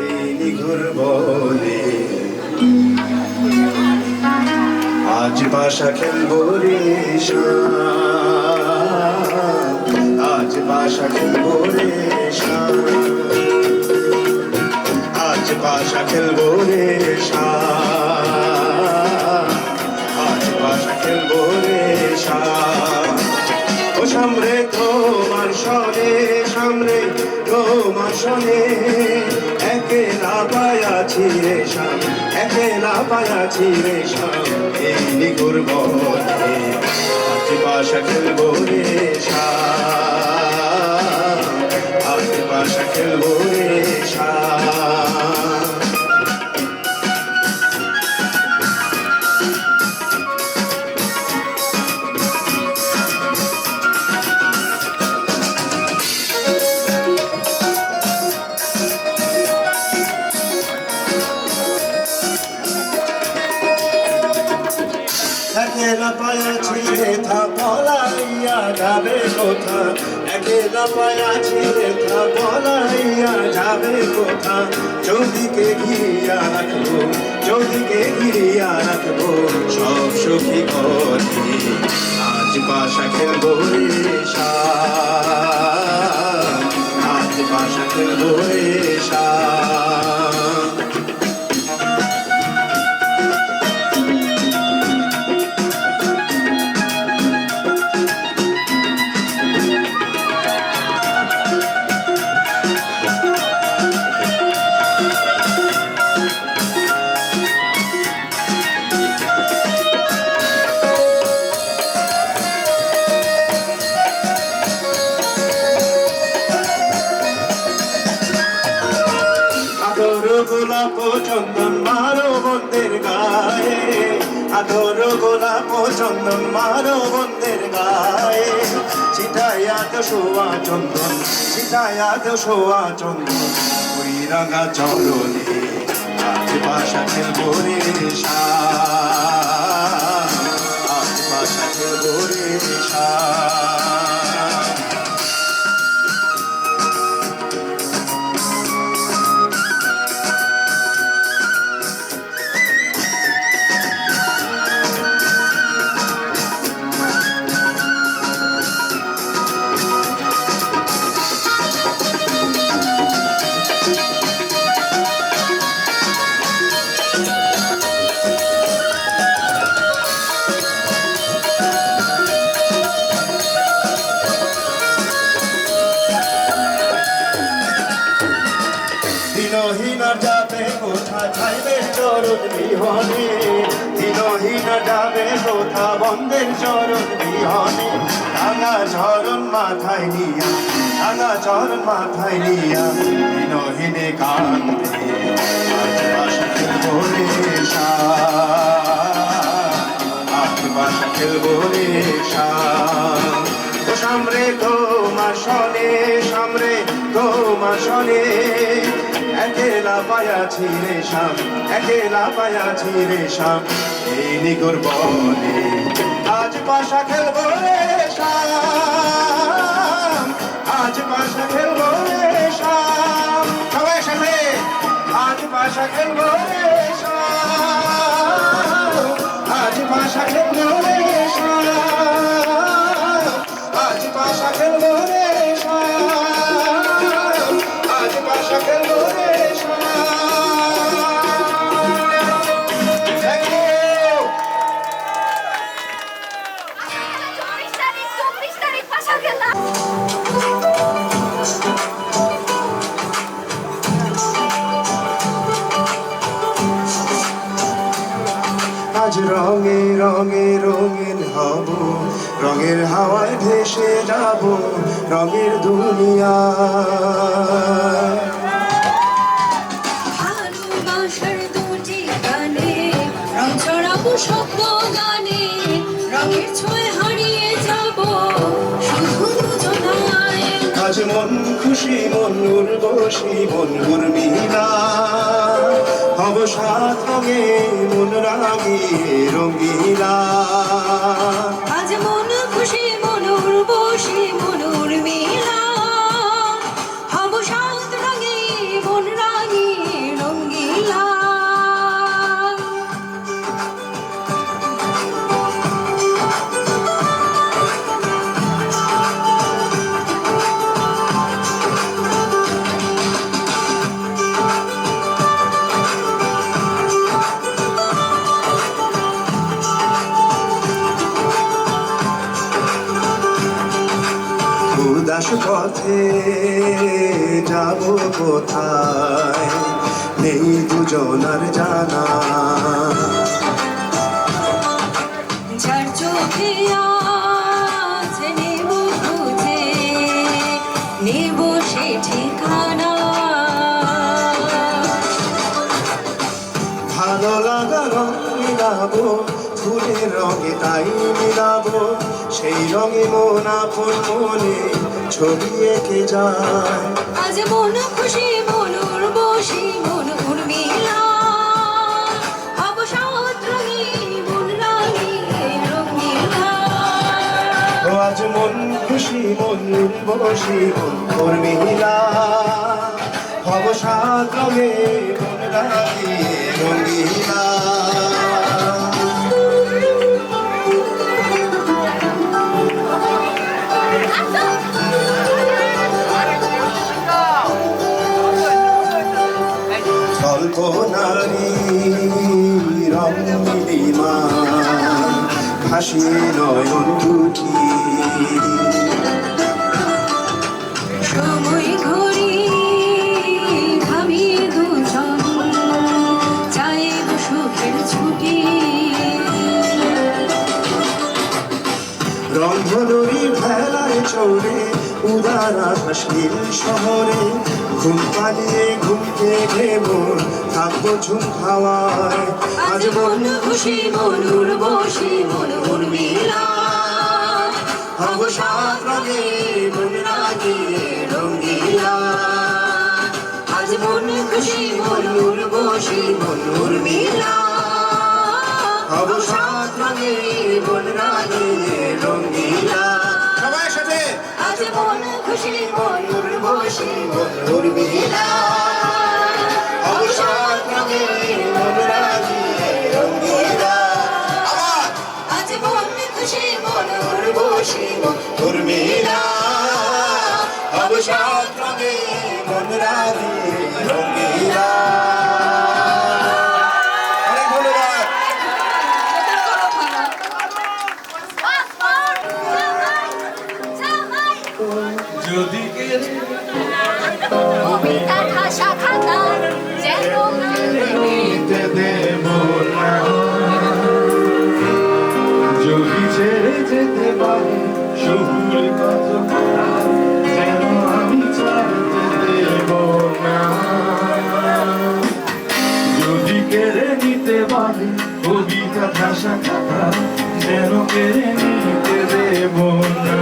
এই নিঘুর বলে আজ বাসা খেলবো রে শাম আজ বাসা খেলবো রে শাম আজ বাসা খেলবো রে শাম আজ বাসা খেলবো রে শাম ও সামনে তোমার সনে সামনে তোমার সনে একেলা পায়াছি রে শাম একেলা পায়াছি রে শাম এই নিঘুর বনে আজ বাসা খেলবো রে শাম আজ বাসা খেলবো রে শাম কোথা একেলা পায়াছি লেখা বলাইয়া যাবে কোথা চৌদিকে ঘিরিয়া রাখবো চৌদিকে ঘিরিয়া রাখবো সব সুখী পথে আজ বাসা খেলবো রে শাম আজ বাসা খেলবো রে শাম গোলাপ চন্দন মারো বন্ধের গায়ে আদর গোলাপ চন্দন মারো বন্ধের গায়ে ছিটাইয়া তো শোয়া চন্দন ছিটাইয়া তো শোয়া চন্দন ওই রাঙা চরণে আজ বাসা খেলবো রে শাম আজ বাসা খেলবো রে শাম দিনহীনা যাবে কোথা চাইবে চরণ বিহনে দিনহীনা যাবে কোথা বন্ধের চরণ বিহনে রাঙা চরণ মাথায় নিয়া রাঙা চরণ মাথায় নিয়া দিনহীনে কান্দে আজ বাসা খেলবো রে শাম আজ বাসা খেলবো রে শাম ও সামরে তোমার শনে সামরে তোমার শনে একেলা পায়াছি রে শাম একেলা পায়াছি রে শাম এই নিগর বনে আজ পাশা খেলবো রে শাম আজ পাশা খেলবো রে শাম সবাই সাথে আজ পাশা খেলবো রে শাম আজ পাশা খেলবো রে শাম আজ পাশা খেলবো রে শাম আজ পাশা খেলবো রে আজ রঙে রঙে রঙিন হব রঙের হাওয়ায় ভেসে যাব রঙের দুনিয়া ভালোবাসার দুটি গানে রং ছড়াবো শব্দ গানে রঙের ছোঁয়া হারিয়ে যাব শুধু দুজনায় আজ মন খুশি মন উর্বশী মন উর্মিলা হব সাত রঙে মন রাঙিয়ে রঙিলা আজ মন খুশি মন উর্বশী মন উর্মিলা হব সাত রঙে মন রাঙিয়ে রঙিলা উদাস পথে যাব কোথায় নেই দুজনার জানা যার চোখে আজ নেব খুঁজে নেব সে ঠিকানা ভালো লাগা রং মিলাবো ফুলের রঙে তাই মিলাবো সেই রঙে মন আপন মনে ছবি এঁকে যায় আজ মন খুশি মন উর্বশী মন উর্মিলা হব সাত রঙে মন রাঙিয়ে রঙিলা আজ মন খুশি মন উর্বশী মন উর্মিলা হব সাত রঙে মন রাখিয়ে রঙিলা কল্পনারি রঙিলিমা হাসি নয়ন দুটি সময় ঘড়ি ভাবিয়ে দুজন চাইব সুখের ছুটি রংধনুরি ভেলায় চড়ে উদার আকাশ নীল শহরে ঘুম পালিয়ে ঘুমকে ঘেমো থাকবো ঝুম খাওয়ায় আজ মন খুশি মন উর্বশী মন উর্মিলা হব সাত রঙে মন রাগিয়ে রঙিলা আজ মন খুশি মন উর্বশী মন উর্মিলা হব সাত রঙে মন রাগিয়ে রঙিলা সবাই সাথে আজ মন খুশি মন উর্বশী মন উর্মিলা হব সাত রঙে মন রাগিয়ে রঙিলা আবার আজ মন খুশি মন উর্বশী মন উর্মিলা হব সাত রঙে মন রাগিয়ে রঙিলা অনেক ধন্যবাদ যদি কবিতা ভাষা খাতা যেন নিতে দেব না যদি ছেড়ে যেতে পারি শহুরে কত কথা যেন আমি ছাড়তে দেব না যদি কেড়ে নিতে পারি কবিতা ভাষা কথা যেন কেড়ে নিতে দেব না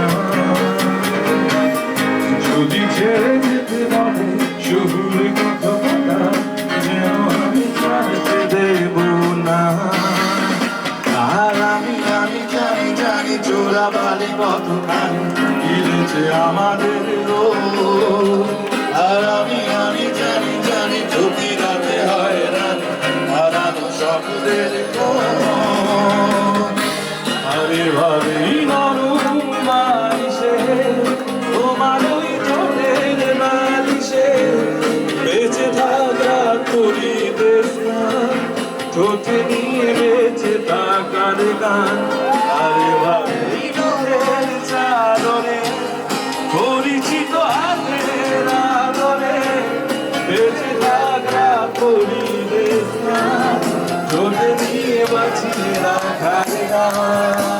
যদি ছেড়ে যেতে পারে শহুরে কত কথা যেন আমি ছাড়তে দেব না আর আমি জানি জানি চোরা বালি কতখানি গিলেছে আমাদের রোগ আর আমি জানি জানি যদি রাতে হয় রানি হারানো শব্দের আরে ভাবেই নরম বালিশে তোমার ওই চোখের বালিশে বেঁচে থাকা করিতে স্নান ঠোঁটে নিয়ে বেঁচে থাকার গান আরে ভাবেই নূরের চাদরে পরিচিত হাতের আদরে বেঁচে থাকা করিতে স্নান ঠোঁটে নিয়ে বাঁচিয়ে রাখার গান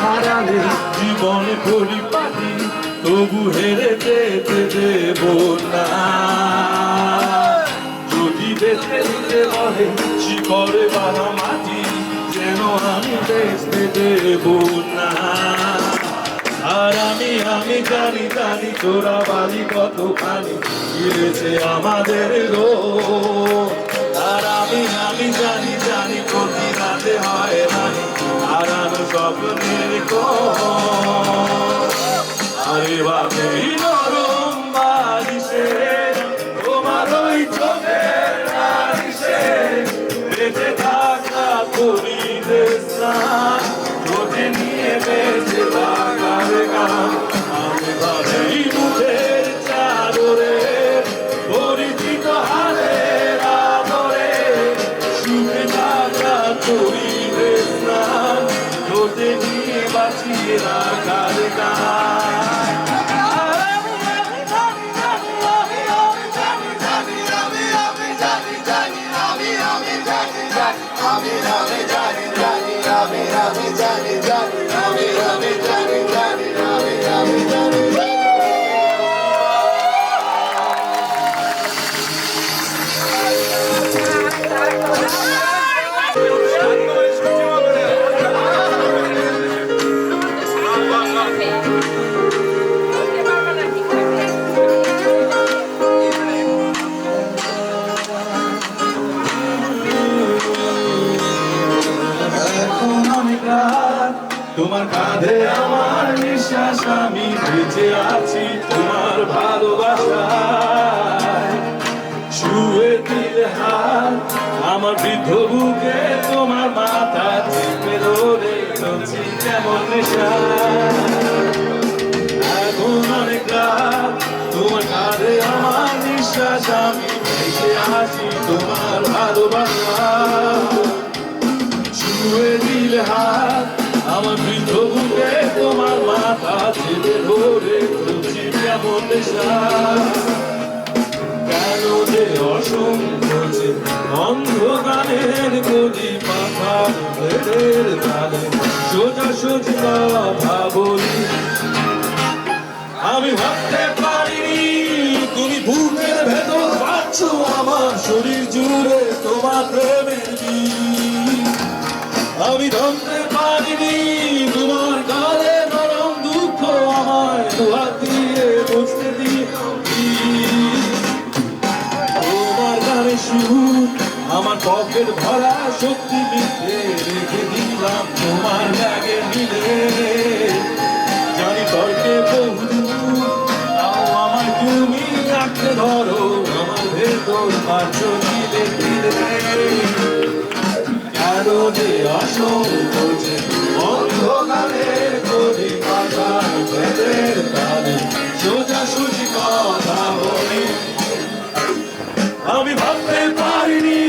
হারালে জীবনে পরিপাটি তবু হেরে যেতে দেব না যদি বেঁচে দিতে বলে শিকড়ে বাঁধা মাটি যেন আমি বেঁচতে দেব না আর আমি জানি জানি চোরা বালি কতখানি গিলেছে আমাদের রোগ আর আমি জানি জানি প্রতি রাতে হয় রানি হারানো স্বপ্নের আরে ভাবেই নরম বালিশে তোমার ওই চোখের বালিশে বেঁচে থাকা করিতে স্নান ঠোঁটে নিয়ে বেঁচে থাকার গান আমি ভাবেই মুখের চাদরে পরিচিত হারের আদরে সুখে থাকা করিতে স্নান ঠোঁটে নিয়ে বাঁচিয়ে রাখার গান তোমার কাঁধে আমার নিঃশ্বাস, আমি বেঁচে আছি তোমার ভালোবাসায়। ছুঁয়ে দিলে হাত আমার বৃদ্ধ বুকে, তোমার মাথা চেপে ধরে চলছি কেমন নেশা। এখন অনেক রাত, তোমার কাঁধে আমার নিঃশ্বাস, আমি বেঁচে আছি তোমার ভালোবাসায়। ছুঁয়ে দিলে হাত আমার বৃদ্ধ বুকে, তোমার মাথা চেপে ধরে চলছি কেমন নেশা। কেন যে অসংখ্য অন্ধকারের গলি পাখা ভেদের তালে সোজাসুজি কথা বলি। আমি ভাবতে পারিনি তুমি বুকের ভেতর পাচ্ছ আমার শরীর জুড়ে তোমার প্রেমের বীজ। আমি জানতে পারিনি তোমার গালে নরম দুঃখ আমায় দুহাত দিয়ে বুঝতে দিয়ে। তোমার গানে সুর আমার পকেট ভরা শক্তি মিথ্যে রেখে দিলাম তোমার ব্যাগে মিলে। জানি তর্কে বহুদূর, তাও আমার তুমি আঁকড়ে ধরো আমার ভেতর পাচ্ছ দিলে দিলে। কেন যে অসংখ্য অন্ধকারের গলি পাখার ভেদের তালে সোজাসুজি কথা বলি। আমি ভাবতে পারিনি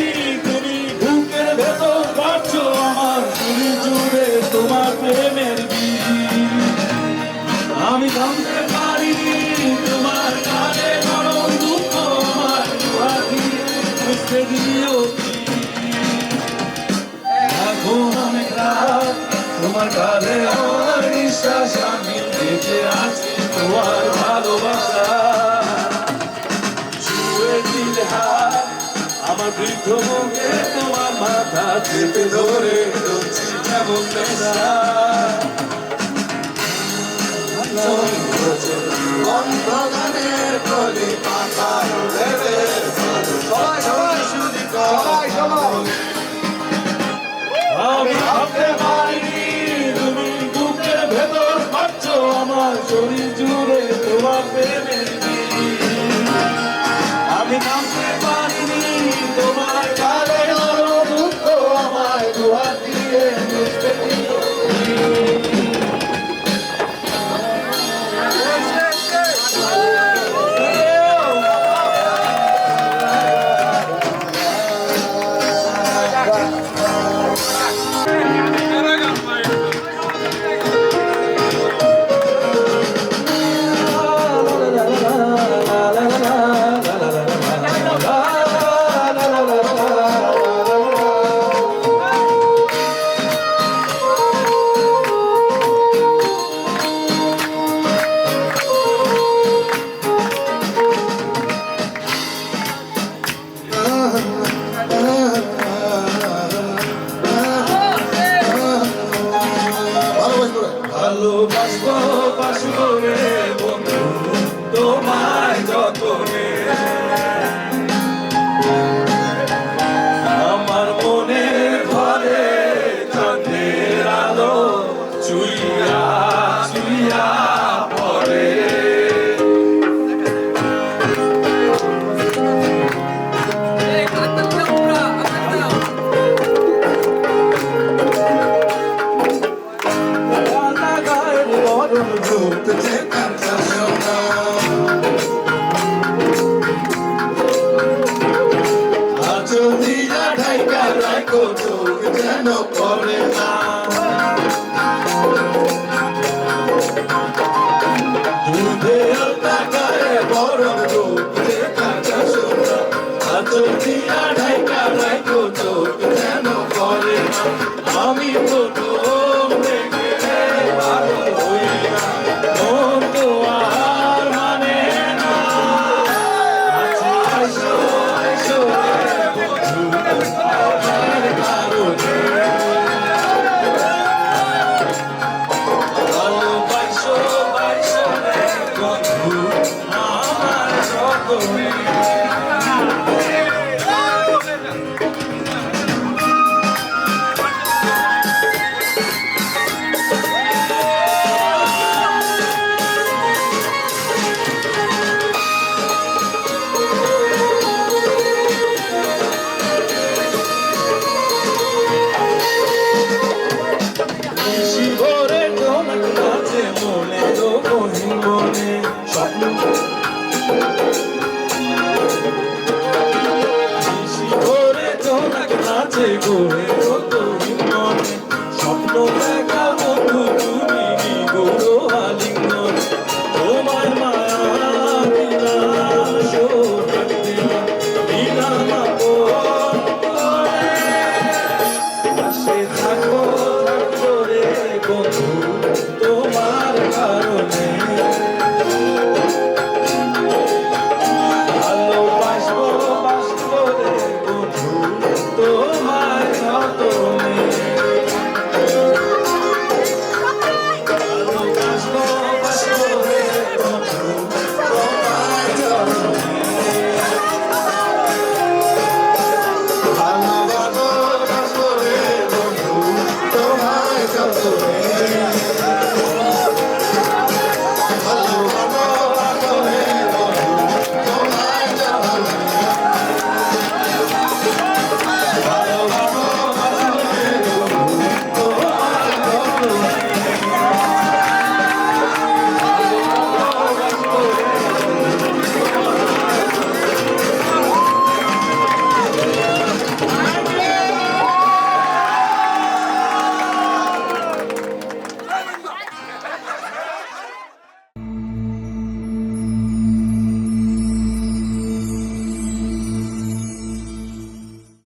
তুমি বুকের ভেতর পাচ্ছ আমার শরীর জুড়ে তোমার প্রেমের বীজ। আমি জানতে পারিনি তোমার কানে নরম দুঃখ আমার বুঝতে দিও। এখন অনেক রাত, তোমার কাঁধে আমার নিঃশ্বাস, আমি বেঁচে আছি তোমার ভালোবাসা। ছুঁয়ে দিলে হাত আমার বৃদ্ধ মুখে, তোমার মাথা চেপে ধরে চলছি কেমন নেশা। অন্ধকারের গলি পাখার ভেদের সোজাসুজি কথা বলি। আমি ভাবতে পারিনি তুমি বুকের ভেতর পাচ্ছ আমার শরীর জুড়ে তোমার প্রেমের বীজ। আমি জানতে পারিনি তোমার গালে নরম দুঃখ আমায় দুহাত দিয়ে বুঝতে দিও। ভালোবাসবো বাসবো রে বন্ধু তোমায় যতনে। আমার মনের ঘরে চাঁদের আলো চুইয়া চুইয়া পড়ে। যেন করে না দুধে টাকায় বড় কাঁচা সোনা আচল দিয়া ঢাইকা রাখো চোখ যেন করে না। আমি প্রথম দেখে পাগল হইয়া মন তো আর মানে না। আইসো আইসো বয়ে